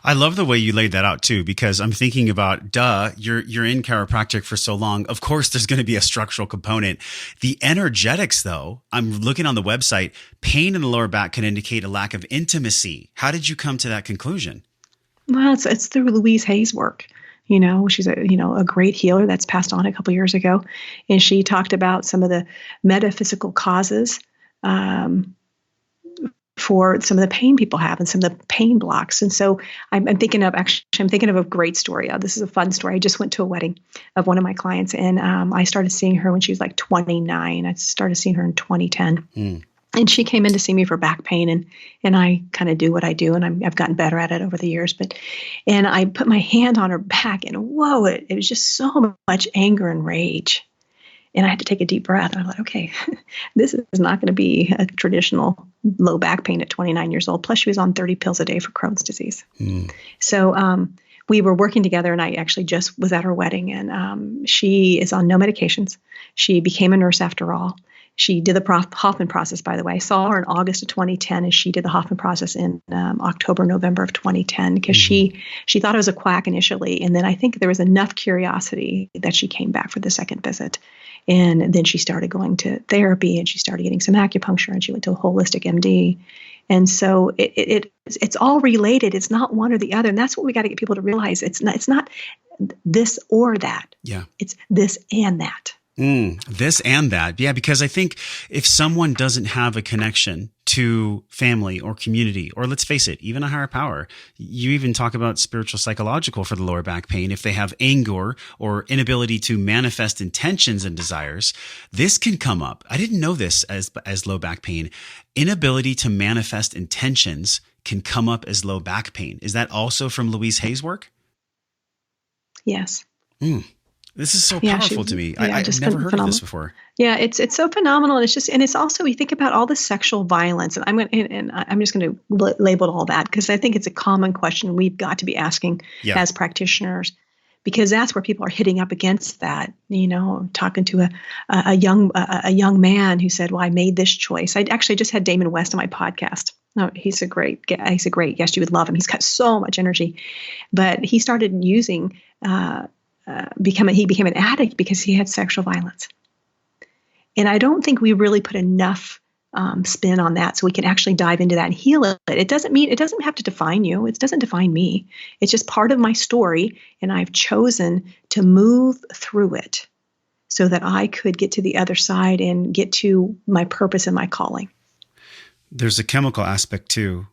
I love the way you laid that out too, because I'm thinking about, you're in chiropractic for so long. Of course, there's going to be a structural component. The energetics, though, I'm looking on the website, pain in the lower back can indicate a lack of intimacy. How did you come to that conclusion? Well, it's through Louise Hay's work. She's a great healer that's passed on a couple years ago, and she talked about some of the metaphysical causes for some of the pain people have and some of the pain blocks. And so I'm thinking of a great story. This is a fun story. I just went to a wedding of one of my clients, and I started seeing her when she was like 29. I started seeing her in 2010. And she came in to see me for back pain, and I kind of do what I do, and I've gotten better at it over the years. And I put my hand on her back, and whoa, it was just so much anger and rage. And I had to take a deep breath. And I'm like, okay, this is not going to be a traditional low back pain at 29 years old. Plus, she was on 30 pills a day for Crohn's disease. So we were working together, and I actually just was at her wedding. And she is on no medications. She became a nurse after all. She did the Hoffman process, by the way. I saw her in August of 2010, and she did the Hoffman process in October, November of 2010, because she thought it was a quack initially. And then I think there was enough curiosity that she came back for the second visit. And then she started going to therapy, and she started getting some acupuncture, and she went to a holistic MD. And so it's all related. It's not one or the other. And that's what we got to get people to realize. It's not this or that. Yeah. It's this and that. This and that. Yeah, because I think if someone doesn't have a connection to family or community, or let's face it, even a higher power, you even talk about spiritual psychological for the lower back pain. If they have anger or inability to manifest intentions and desires, this can come up. I didn't know this as low back pain. Inability to manifest intentions can come up as low back pain. Is that also from Louise Hay's work? Yes. This is so powerful to me. I've never heard of this before. Yeah, it's so phenomenal, and it's also, we think about all the sexual violence, and I'm just going to label all that, because I think it's a common question we've got to be asking as practitioners, because that's where people are hitting up against that. Talking to a young man who said, "Well, I made this choice." I actually just had Damon West on my podcast. Oh, he's a great guest. You would love him. He's got so much energy, but he started using. He became an addict because he had sexual violence. And I don't think we really put enough spin on that so we can actually dive into that and heal it. It doesn't have to define you. It doesn't define me. It's just part of my story. And I've chosen to move through it so that I could get to the other side and get to my purpose and my calling. There's a chemical aspect too.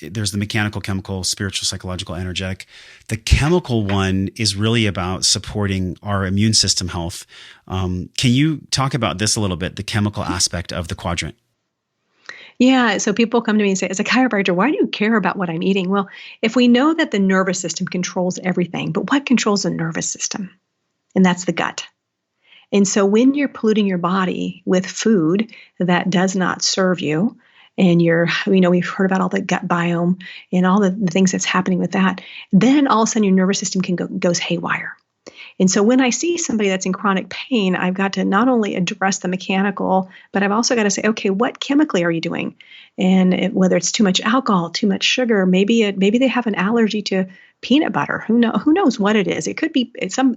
There's the mechanical, chemical, spiritual, psychological, energetic. The chemical one is really about supporting our immune system health. Can you talk about this a little bit, the chemical aspect of the quadrant? Yeah. So people come to me and say, as a chiropractor, why do you care about what I'm eating? Well, if we know that the nervous system controls everything, but what controls the nervous system? And that's the gut. And so when you're polluting your body with food that does not serve you, and we've heard about all the gut biome and all the things that's happening with that, then all of a sudden your nervous system goes haywire. And so when I see somebody that's in chronic pain, I've got to not only address the mechanical, but I've also got to say, okay, what chemically are you doing? And whether it's too much alcohol, too much sugar, maybe they have an allergy to peanut butter. Who knows what it is? It could be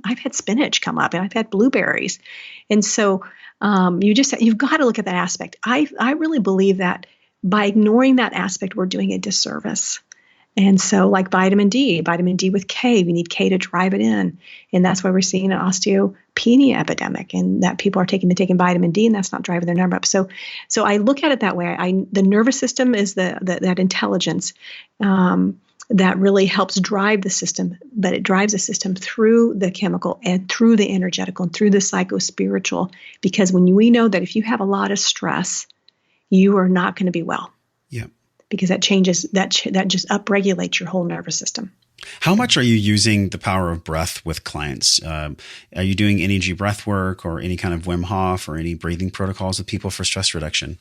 I've had spinach come up, and I've had blueberries. And so you've got to look at that aspect. I really believe that by ignoring that aspect, we're doing a disservice. And so like vitamin D with K, we need K to drive it in. And that's why we're seeing an osteopenia epidemic, and that people are taking vitamin D, and that's not driving their number up. So I look at it that way. The nervous system is that intelligence that really helps drive the system, but it drives the system through the chemical and through the energetical and through the psycho-spiritual, because when we know that if you have a lot of stress, you are not going to be well. Yeah. Because that changes, that just upregulates your whole nervous system. How much are you using the power of breath with clients? Are you doing energy breath work or any kind of Wim Hof or any breathing protocols with people for stress reduction?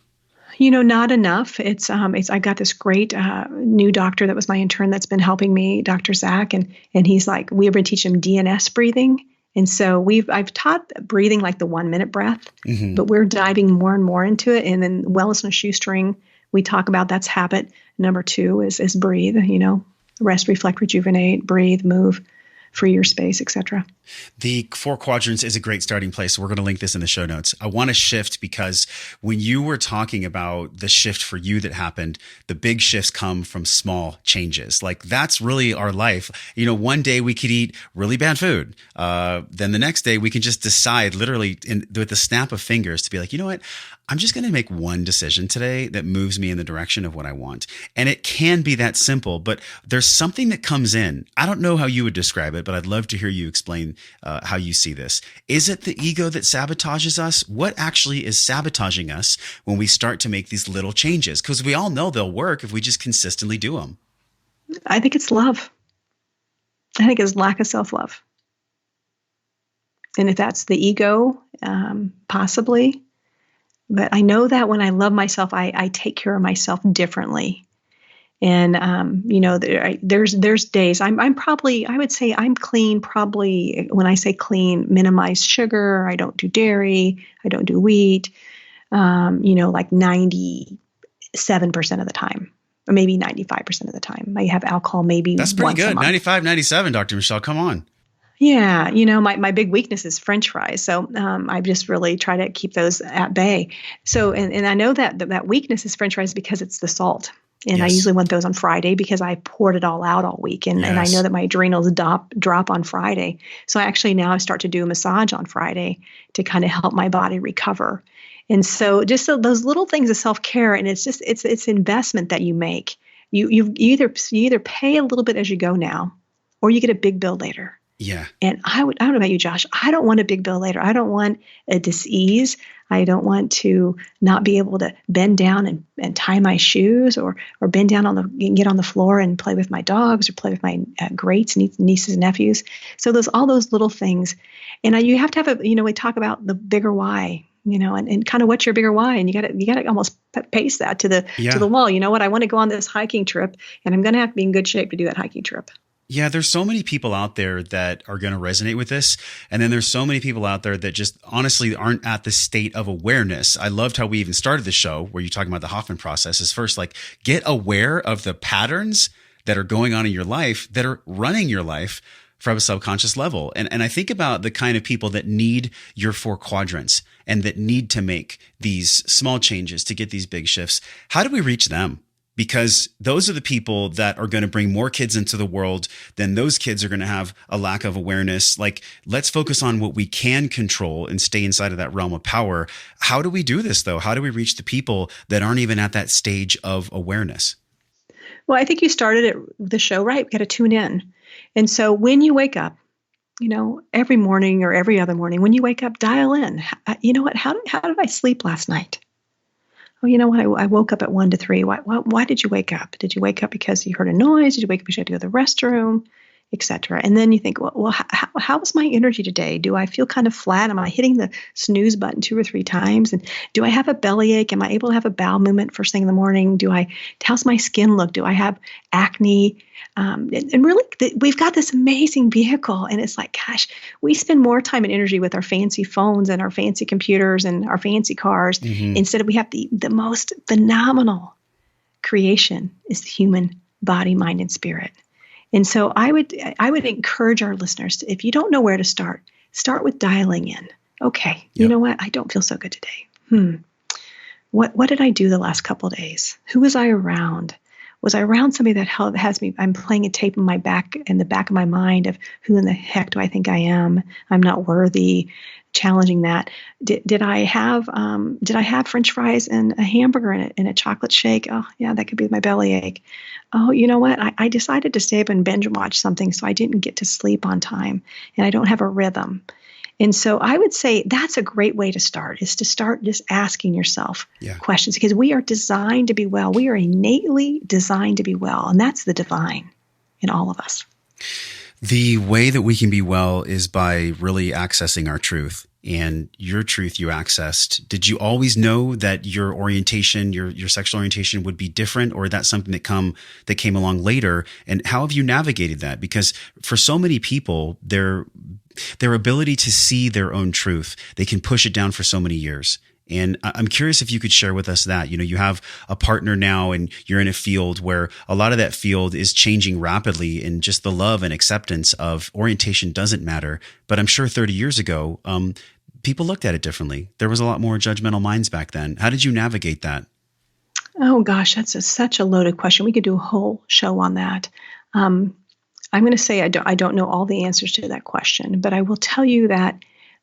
Not enough. I got this great new doctor that was my intern that's been helping me, Dr. Zach, and he's like, we've been teaching him DNS breathing. And so I've taught breathing like the 1 minute breath, but we're diving more and more into it. And then wellness on a shoestring, we talk about that's habit. Number 2 is breathe, Rest, reflect, rejuvenate, breathe, move, free your space, etc. The 4 quadrants is a great starting place. So we're going to link this in the show notes. I want to shift because when you were talking about the shift for you that happened, the big shifts come from small changes. Like that's really our life. You know, one day we could eat really bad food. Then the next day we can just decide literally with the snap of fingers to be like, you know what? I'm just going to make one decision today that moves me in the direction of what I want. And it can be that simple, but there's something that comes in. I don't know how you would describe it, but I'd love to hear you explain how you see this. Is it the ego that sabotages us? What actually is sabotaging us when we start to make these little changes? Because we all know they'll work if we just consistently do them. I think it's love. I think it's lack of self-love. And if that's the ego, possibly. But I know that when I love myself, I take care of myself differently. And, you know, there's days I would say I'm clean, probably when I say clean, minimize sugar. I don't do dairy. I don't do wheat, you know, like 97% of the time, or maybe 95% of the time. I have alcohol maybe That's pretty once good. a month. 95, 97, Dr. Michelle, come on. Yeah, you know, my big weakness is French fries. So I just really try to keep those at bay. So, and I know that weakness is French fries because it's the salt. And I usually want those on Friday because I poured it all out all week. And I know that my adrenals drop on Friday. So I start to do a massage on Friday to kind of help my body recover. And so just those little things of self-care, and it's investment that you make. You either pay a little bit as you go now, or you get a big bill later. Yeah. And I don't know about you, Josh. I don't want a big bill later. I don't want a dis-ease. I don't want to not be able to bend down and tie my shoes or bend down and get on the floor and play with my dogs or play with my greats, nieces and nephews. So all those little things. And you have to have we talk about the bigger why, you know, and kind of what's your bigger why. And you got to almost pace that to the wall. You know what? I want to go on this hiking trip and I'm going to have to be in good shape to do that hiking trip. Yeah, there's so many people out there that are going to resonate with this. And then there's so many people out there that just honestly aren't at the state of awareness. I loved how we even started the show where you're talking about the Hoffman process is first, like, get aware of the patterns that are going on in your life that are running your life from a subconscious level. And I think about the kind of people that need your 4 quadrants and that need to make these small changes to get these big shifts. How do we reach them? Because those are the people that are going to bring more kids into the world. Then those kids are going to have a lack of awareness. Like, let's focus on what we can control and stay inside of that realm of power. How do we do this, though? How do we reach the people that aren't even at that stage of awareness? Well, I think you started the show right. We got to tune in. And so when you wake up, you know, every morning or every other morning, when you wake up, dial in. You know what? How did I sleep last night? Oh, you know what? I woke up at 1 to 3. Why did you wake up? Did you wake up because you heard a noise? Did you wake up because you had to go to the restroom, etc.? And then you think, well, how was my energy today? Do I feel kind of flat? Am I hitting the snooze button 2 or 3 times? And do I have a bellyache? Am I able to have a bowel movement first thing in the morning? How's my skin look? Do I have acne? And really, we've got this amazing vehicle, and it's like, gosh, we spend more time and energy with our fancy phones and our fancy computers and our fancy cars. Mm-hmm. Instead of we have the most phenomenal creation is the human body, mind, and spirit. And so I would encourage our listeners to, if you don't know where to start with dialing in. Okay, you know what? I don't feel so good today. What did I do the last couple of days? Who was I around? Was I around somebody that has me? I'm playing a tape in the back of my mind of who in the heck do I think I am? I'm not worthy. Challenging that. Did I have French fries and a hamburger and a chocolate shake? Oh yeah, that could be my bellyache. Oh, you know what? I decided to stay up and binge watch something, so I didn't get to sleep on time, and I don't have a rhythm. And so I would say that's a great way to start, is to start just asking yourself questions, because we are designed to be well. We are innately designed to be well, and that's the divine in all of us. The way that we can be well is by really accessing our truth. And your truth you accessed. Did you always know that your orientation, your sexual orientation would be different, or that's something that came along later? And how have you navigated that? Because for so many people, their ability to see their own truth, they can push it down for so many years. And I'm curious if you could share with us that, you have a partner now and you're in a field where a lot of that field is changing rapidly, and just the love and acceptance of orientation doesn't matter. But I'm sure 30 years ago, people looked at it differently. There was a lot more judgmental minds back then. How did you navigate that? Oh gosh, that's such a loaded question. We could do a whole show on that. I'm going to say I don't know all the answers to that question, but I will tell you that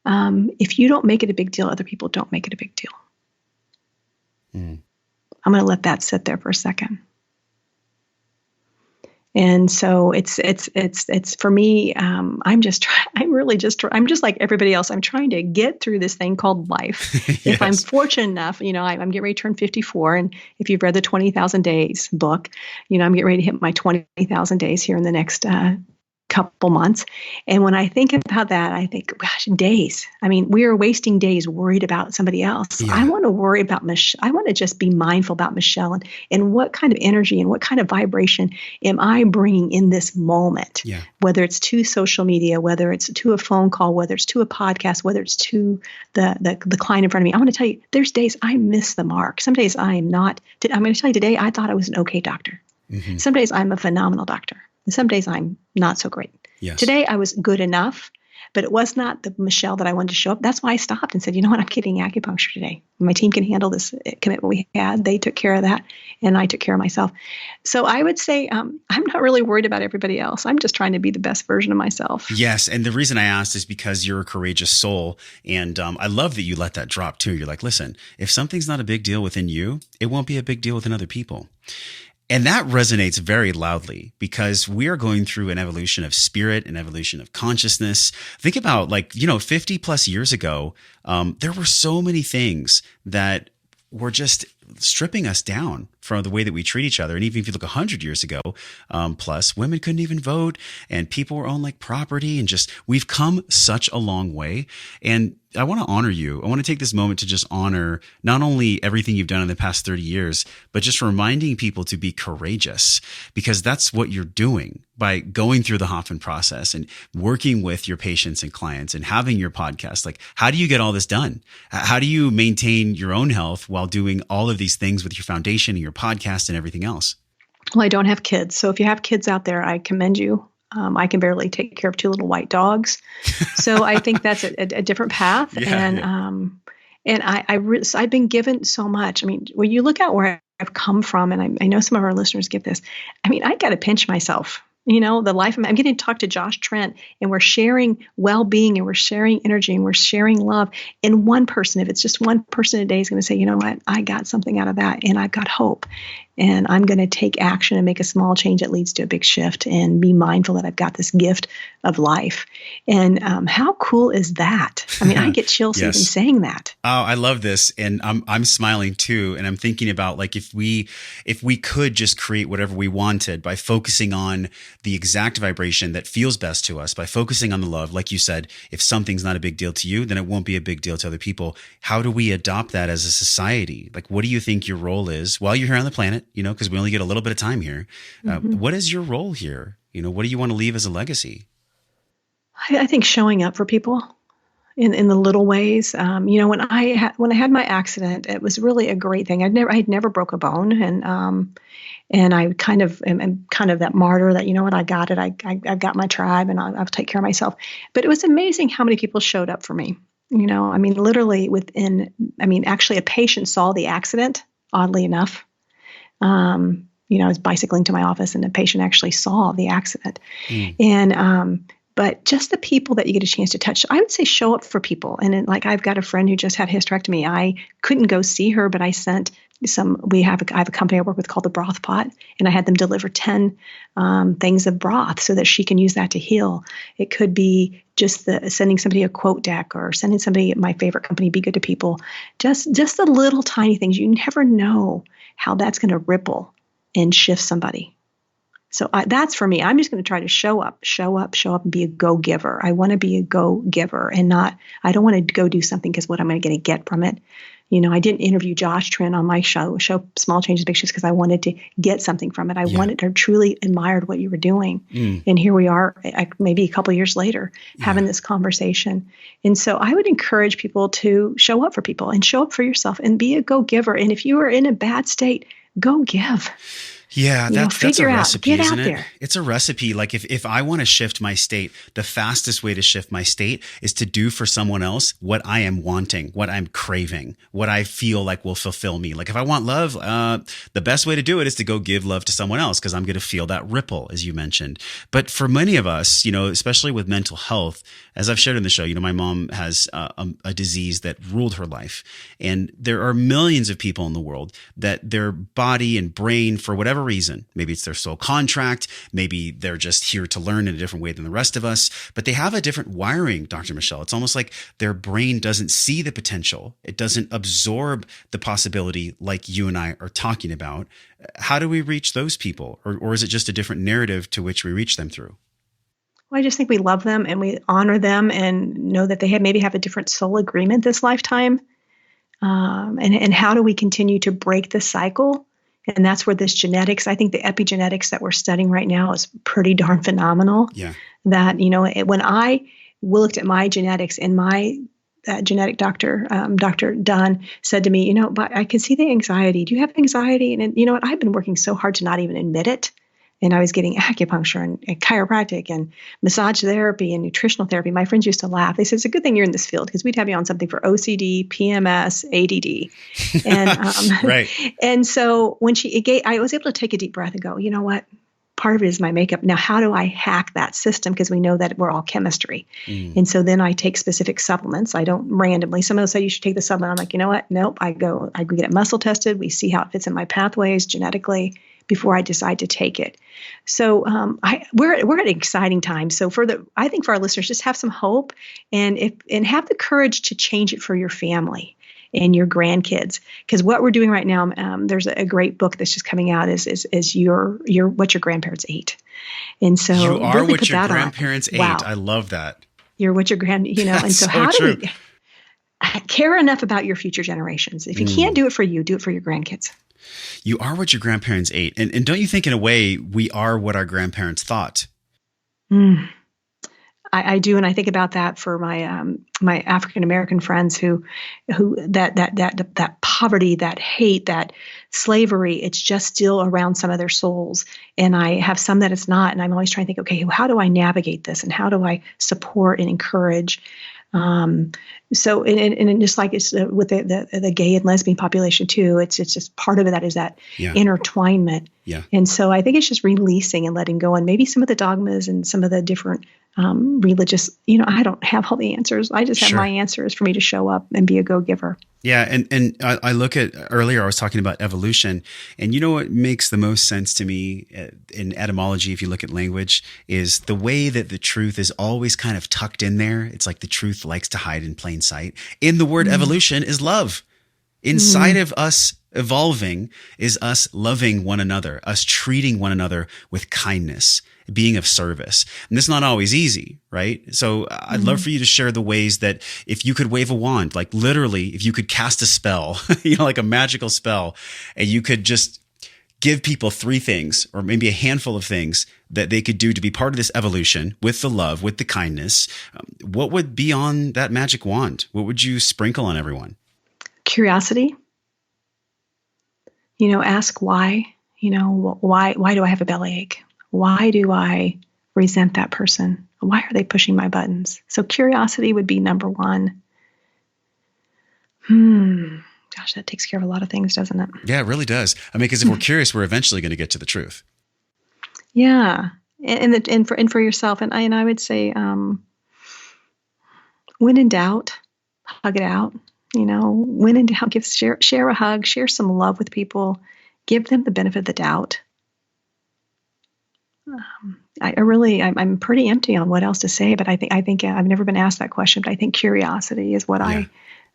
if you don't make it a big deal, other people don't make it a big deal. I'm going to let that sit there for a second. And so it's for me. I'm just like everybody else. I'm trying to get through this thing called life. Yes. If I'm fortunate enough, I'm getting ready to turn 54. And if you've read the 20,000 Days book, I'm getting ready to hit my 20,000 days here in the next couple months. And when I think about that, I think, gosh, days. I mean, we are wasting days worried about somebody else. Yeah. I want to worry about Michelle. I want to just be mindful about Michelle and what kind of energy and what kind of vibration am I bringing in this moment? Yeah. Whether it's to social media, whether it's to a phone call, whether it's to a podcast, whether it's to the client in front of me. I want to tell you, there's days I miss the mark. Some days I am not. I'm going to tell you today, I thought I was an okay doctor. Mm-hmm. Some days I'm a phenomenal doctor. And some days I'm not so great. Yes. Today I was good enough, but it was not the Michelle that I wanted to show up. That's why I stopped and said, you know what, I'm getting acupuncture today. My team can handle this commitment we had. They took care of that, and I took care of myself. So I would say I'm not really worried about everybody else. I'm just trying to be the best version of myself. Yes. And the reason I asked is because you're a courageous soul. And I love that you let that drop too. You're like, listen, if something's not a big deal within you, it won't be a big deal within other people. And that resonates very loudly because we are going through an evolution of spirit, an evolution of consciousness. Think about 50 plus years ago, there were so many things that were just stripping us down from the way that we treat each other. And even if you look 100 years ago, plus women couldn't even vote and people were owned like property, and just, we've come such a long way. And I want to honor you. I want to take this moment to just honor not only everything you've done in the past 30 years, but just reminding people to be courageous, because that's what you're doing by going through the Hoffman process and working with your patients and clients and having your podcast. Like, how do you get all this done? How do you maintain your own health while doing all of these things with your foundation and your podcast and everything else? Well, I don't have kids. So if you have kids out there, I commend you. I can barely take care of two little white dogs. So I think that's a different path. Yeah, and I've been given so much. I mean, when you look at where I've come from, and I know some of our listeners get this, I mean, I got to pinch myself. The life I'm getting to talk to Josh Trent, and we're sharing well-being, and we're sharing energy, and we're sharing love. And one person, if it's just one person a day, is going to say, you know what, I got something out of that, and I've got hope. And I'm going to take action and make a small change that leads to a big shift, and be mindful that I've got this gift of life. And how cool is that? I mean, I get chills Yes. even saying that. Oh, I love this. And I'm smiling too. And I'm thinking about, like, if we could just create whatever we wanted by focusing on the exact vibration that feels best to us, by focusing on the love, like you said, if something's not a big deal to you, then it won't be a big deal to other people. How do we adopt that as a society? Like, what do you think your role is while you're here on the planet? Because we only get a little bit of time here. What is your role here? What do you want to leave as a legacy? I think showing up for people in the little ways. When I had my accident, it was really a great thing. I had never broke a bone, and I kind of am kind of that martyr that, you know what, I got it. I've got my tribe, and I'll take care of myself. But it was amazing how many people showed up for me. I mean, literally actually a patient saw the accident, oddly enough. I was bicycling to my office, and the patient actually saw the accident. And but just the people that you get a chance to touch, I would say show up for people. And then, I've got a friend who just had hysterectomy. I couldn't go see her, but I sent I have a company I work with called the Broth Pot, and I had them deliver 10 things of broth so that she can use that to heal. It could be just sending somebody a quote deck, or sending somebody, my favorite company, Be Good to People. Just the little tiny things. You never know how that's going to ripple and shift somebody. So that's for me. I'm just going to try to show up, and be a go-giver. I want to be a go-giver and I don't want to go do something because what am I going to get from it? I didn't interview Josh Trent on my show Small Changes, Big Shifts, because I wanted to get something from it. I wanted to truly admired what you were doing. And here we are, maybe a couple of years later, having this conversation. And so I would encourage people to show up for people and show up for yourself and be a go-giver. And if you are in a bad state, go give. Yeah, that's a recipe, isn't it? There. It's a recipe. Like if I want to shift my state, the fastest way to shift my state is to do for someone else what I am wanting, what I'm craving, what I feel like will fulfill me. Like if I want love, the best way to do it is to go give love to someone else because I'm going to feel that ripple, as you mentioned. But for many of us, especially with mental health, as I've shared in the show, my mom has a disease that ruled her life. And there are millions of people in the world that their body and brain, for whatever reason, maybe it's their soul contract, maybe they're just here to learn in a different way than the rest of us, but they have a different wiring, Dr. Michelle. It's almost like their brain doesn't see the potential. It doesn't absorb the possibility like you and I are talking about. How do we reach those people? Or is it just a different narrative to which we reach them through? Well, I just think we love them and we honor them and know that they maybe have a different soul agreement this lifetime. And how do we continue to break the cycle? And that's where this genetics, I think the epigenetics that we're studying right now is pretty darn phenomenal. Yeah. That, when I looked at my genetics and my genetic doctor, Dr. Dunn, said to me, but I can see the anxiety. Do you have anxiety? And you know what? I've been working so hard to not even admit it. And I was getting acupuncture and chiropractic and massage therapy and nutritional therapy. My friends used to laugh. They said, it's a good thing you're in this field because we'd have you on something for OCD, PMS, ADD. And, right. And so when I was able to take a deep breath and go, you know what? Part of it is my makeup. Now, how do I hack that system? Because we know that we're all chemistry. And so then I take specific supplements. I don't randomly. Someone will say you should take the supplement. I'm like, you know what? Nope. I go get it muscle tested. We see how it fits in my pathways genetically before I decide to take it. So we're at an exciting time. So I think for our listeners, just have some hope and have the courage to change it for your family and your grandkids. Because what we're doing right now, there's a great book that's just coming out is what your grandparents ate. And so you are really what your grandparents ate. Wow. I love that. You're what your That's and so how true. do we care enough about your future generations? If you can't do it for you, do it for your grandkids. You are what your grandparents ate. And don't you think in a way we are what our grandparents thought? I do. And I think about that for my my African-American friends who that poverty, that hate, that slavery, it's just still around some of their souls. And I have some that it's not. And I'm always trying to think, okay, how do I navigate this? And how do I support and encourage? So, and just like it's with the gay and lesbian population too, it's just part of it that is that intertwinement. Yeah. And so I think it's just releasing and letting go, and maybe some of the dogmas and some of the different religious, I don't have all the answers. I just have my answers for me to show up and be a go-giver. Yeah. And I look at earlier, I was talking about evolution, and what makes the most sense to me in etymology, if you look at language, is the way that the truth is always kind of tucked in there. It's like the truth likes to hide in plain sight. In the word evolution is love. Inside of us evolving is us loving one another, us treating one another with kindness, being of service. And this is not always easy, right? So I'd love for you to share the ways that if you could wave a wand, like literally, if you could cast a spell, like a magical spell, and you could just give people 3 things or maybe a handful of things that they could do to be part of this evolution with the love, with the kindness, what would be on that magic wand? What would you sprinkle on everyone? Curiosity. Ask why. Why do I have a bellyache? Why do I resent that person? Why are they pushing my buttons? So curiosity would be number 1. Gosh, that takes care of a lot of things, doesn't it? Yeah, it really does. I mean, because if we're curious, we're eventually going to get to the truth. Yeah, and for yourself, and I would say, when in doubt, hug it out. When in doubt, share a hug, share some love with people, give them the benefit of the doubt. I'm pretty empty on what else to say, but I think I've never been asked that question, but I think curiosity is what I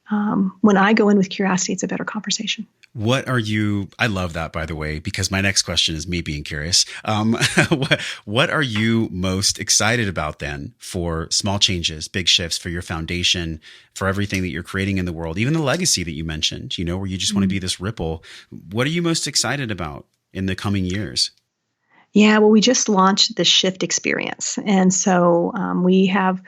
When I go in with curiosity, it's a better conversation. I love that, by the way, because my next question is me being curious. What are you most excited about then for small changes, big shifts for your foundation, for everything that you're creating in the world, even the legacy that you mentioned, where you just want to be this ripple? What are you most excited about in the coming years? Yeah, well, we just launched the Shift Experience. And so we have,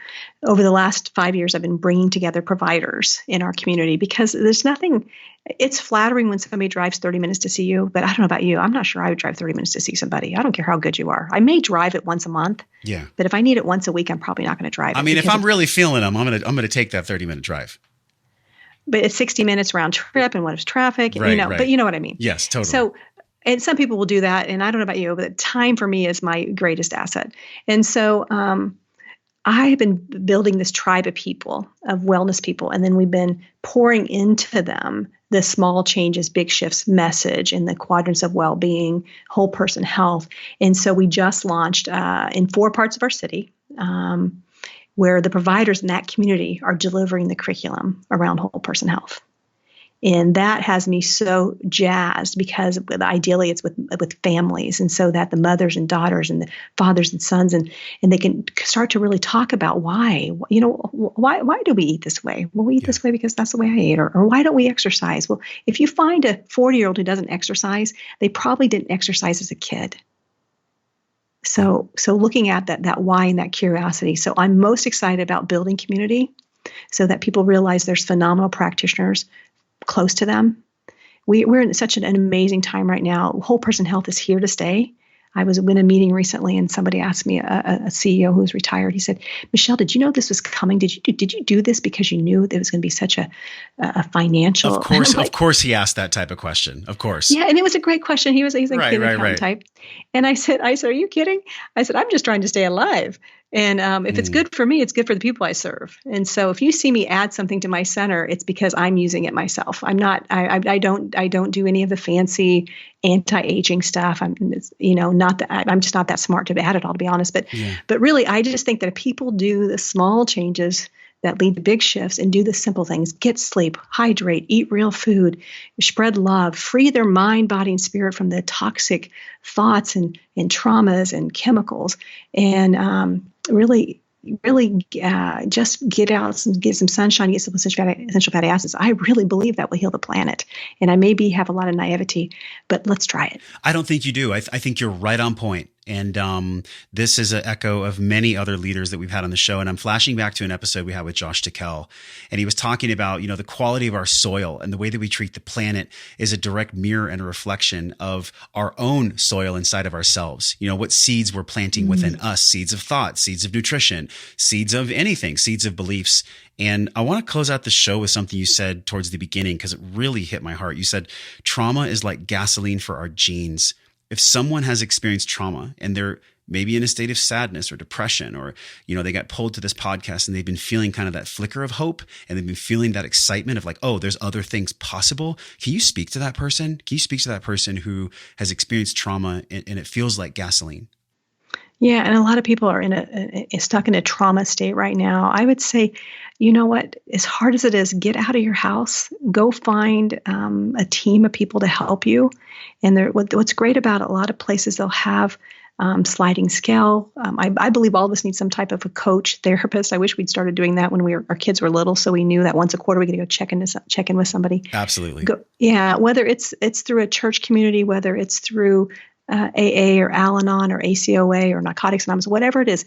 over the last 5 years, I've been bringing together providers in our community because it's flattering when somebody drives 30 minutes to see you, but I don't know about you. I'm not sure I would drive 30 minutes to see somebody. I don't care how good you are. I may drive it once a month. Yeah. But if I need it once a week, I'm probably not going to drive it. I mean, if I'm really feeling them, I'm going to take that 30-minute drive. But it's 60 minutes round trip, and what is traffic? Right. But you know what I mean. Yes, totally. So, and some people will do that, and I don't know about you, but time for me is my greatest asset. And so I have been building this tribe of people, of wellness people, and then we've been pouring into them the small changes, big shifts message in the quadrants of well-being, whole person health. And so we just launched in 4 parts of our city where the providers in that community are delivering the curriculum around whole person health. And that has me so jazzed because ideally it's with families, and so that the mothers and daughters and the fathers and sons and they can start to really talk about why do we eat this way? Well, we eat this way because that's the way I ate, or why don't we exercise? Well, if you find a 40-year-old who doesn't exercise, they probably didn't exercise as a kid. So looking at that why and that curiosity. So I'm most excited about building community so that people realize there's phenomenal practitioners close to them. We're in such an amazing time right now. Whole person health is here to stay. I was in a meeting recently, and somebody asked me, a CEO who's retired. He said, "Michelle, did you know this was coming? Did you do this because you knew there was going to be such a financial?" Of course, he asked that type of question. Of course, yeah, and it was a great question. He's a kid accountant type, and I said, "Are you kidding?" I said, "I'm just trying to stay alive." And if it's good for me, it's good for the people I serve. And so if you see me add something to my center, it's because I'm using it myself. I'm not. I don't do any of the fancy anti-aging stuff. I'm just not that smart to add it all, to be honest. But really, I just think that if people do the small changes that lead to big shifts and do the simple things, get sleep, hydrate, eat real food, spread love, free their mind, body, and spirit from the toxic thoughts and traumas and chemicals, and really just get out and get some sunshine, get some essential fatty acids. I really believe that will heal the planet. And I maybe have a lot of naivety, but let's try it. I don't think you do. I think you're right on point. And this is an echo of many other leaders that we've had on the show. And I'm flashing back to an episode we had with Josh Tickell. And he was talking about, the quality of our soil and the way that we treat the planet is a direct mirror and a reflection of our own soil inside of ourselves. What seeds we're planting within us, seeds of thought, seeds of nutrition, seeds of anything, seeds of beliefs. And I want to close out the show with something you said towards the beginning, because it really hit my heart. You said, trauma is like gasoline for our genes. If someone has experienced trauma and they're maybe in a state of sadness or depression, or, they got pulled to this podcast and they've been feeling kind of that flicker of hope, and they've been feeling that excitement of like, oh, there's other things possible. Can you speak to that person? Can you speak to that person who has experienced trauma and it feels like gasoline? Yeah, and a lot of people are stuck in a trauma state right now. I would say, you know what, as hard as it is, get out of your house, go find a team of people to help you. And what's great about a lot of places, they'll have sliding scale. I believe all of us need some type of a coach, therapist. I wish we'd started doing that when our kids were little, so we knew that once a quarter we could go check in with somebody. Absolutely. Whether it's through a church community, whether it's through AA or Al-Anon or ACOA or Narcotics Anonymous, whatever it is,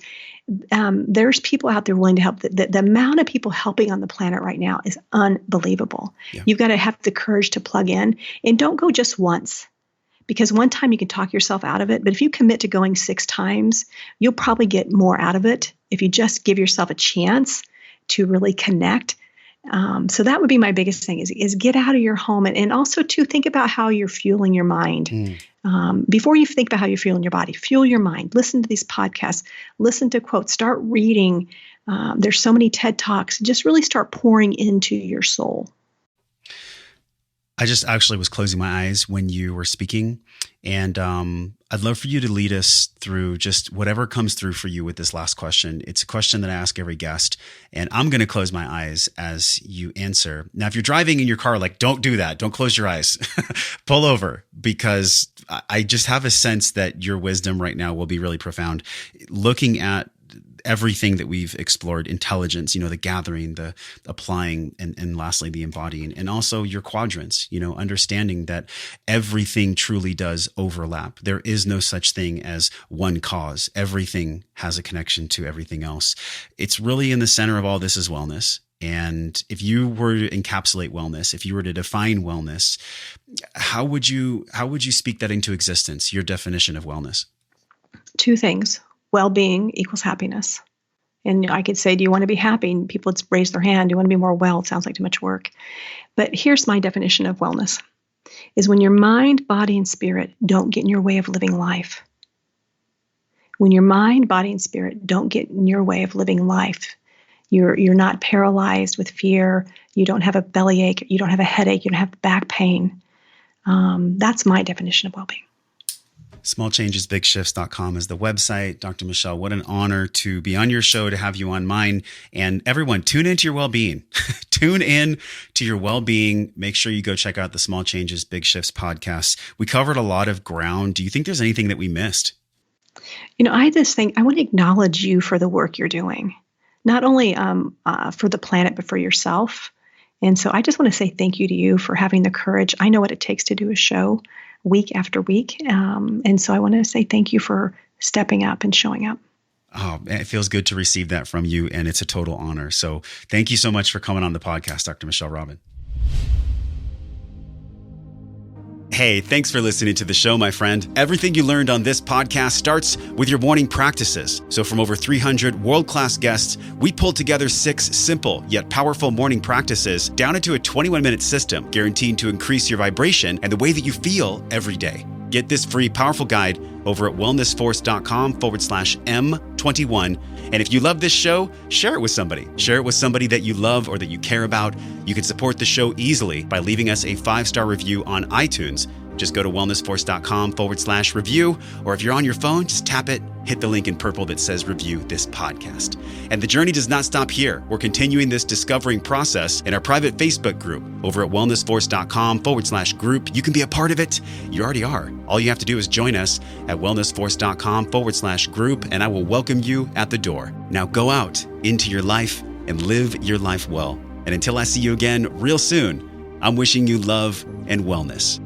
there's people out there willing to help. The amount of people helping on the planet right now is unbelievable. Yeah. You've got to have the courage to plug in, and don't go just once, because one time you can talk yourself out of it. But if you commit to going 6 times, you'll probably get more out of it if you just give yourself a chance to really connect. So that would be my biggest thing is get out of your home, and also to think about how you're fueling your mind. Before you think about how you're fueling your body, fuel your mind. Listen to these podcasts, listen to quotes, start reading. There's so many TED Talks. Just really start pouring into your soul. I just actually was closing my eyes when you were speaking, and I'd love for you to lead us through just whatever comes through for you with this last question. It's a question that I ask every guest, and I'm going to close my eyes as you answer. Now, if you're driving in your car, like, don't do that. Don't close your eyes. Pull over, because I just have a sense that your wisdom right now will be really profound. Looking at everything that we've explored, intelligence, the gathering, the applying, and lastly, the embodying, and also your quadrants, understanding that everything truly does overlap. There is no such thing as one cause. Everything has a connection to everything else. It's really in the center of all this is wellness. And if you were to encapsulate wellness, if you were to define wellness, how would you speak that into existence, your definition of wellness? Two things. Well-being equals happiness. And I could say, do you want to be happy? And people would raise their hand. Do you want to be more well? It sounds like too much work. But here's my definition of wellness, is when your mind, body, and spirit don't get in your way of living life. When your mind, body, and spirit don't get in your way of living life, you're not paralyzed with fear. You don't have a bellyache. You don't have a headache. You don't have back pain. That's my definition of well-being. Smallchangesbigshifts.com is the website. Dr. Michelle, what an honor to be on your show, to have you on mine. And everyone, tune into your well-being. Tune in to your well-being. Make sure you go check out the Small Changes, Big Shifts podcast. We covered a lot of ground. Do you think there's anything that we missed? I just think I want to acknowledge you for the work you're doing, not only for the planet, but for yourself. And so I just want to say thank you to you for having the courage. I know what it takes to do a show week after week. And so I want to say thank you for stepping up and showing up. Oh, it feels good to receive that from you, and it's a total honor. So thank you so much for coming on the podcast, Dr. Michelle Robin. Hey, thanks for listening to the show, my friend. Everything you learned on this podcast starts with your morning practices. So from over 300 world-class guests, we pulled together 6 simple yet powerful morning practices down into a 21-minute system, guaranteed to increase your vibration and the way that you feel every day. Get this free, powerful guide over at wellnessforce.com/M21. And if you love this show, share it with somebody. Share it with somebody that you love or that you care about. You can support the show easily by leaving us a 5-star review on iTunes. Just go to wellnessforce.com/review, or if you're on your phone, just tap it, hit the link in purple that says review this podcast. And the journey does not stop here. We're continuing this discovering process in our private Facebook group over at wellnessforce.com/group. You can be a part of it. You already are. All you have to do is join us at wellnessforce.com/group, and I will welcome you at the door. Now go out into your life and live your life well. And until I see you again real soon, I'm wishing you love and wellness.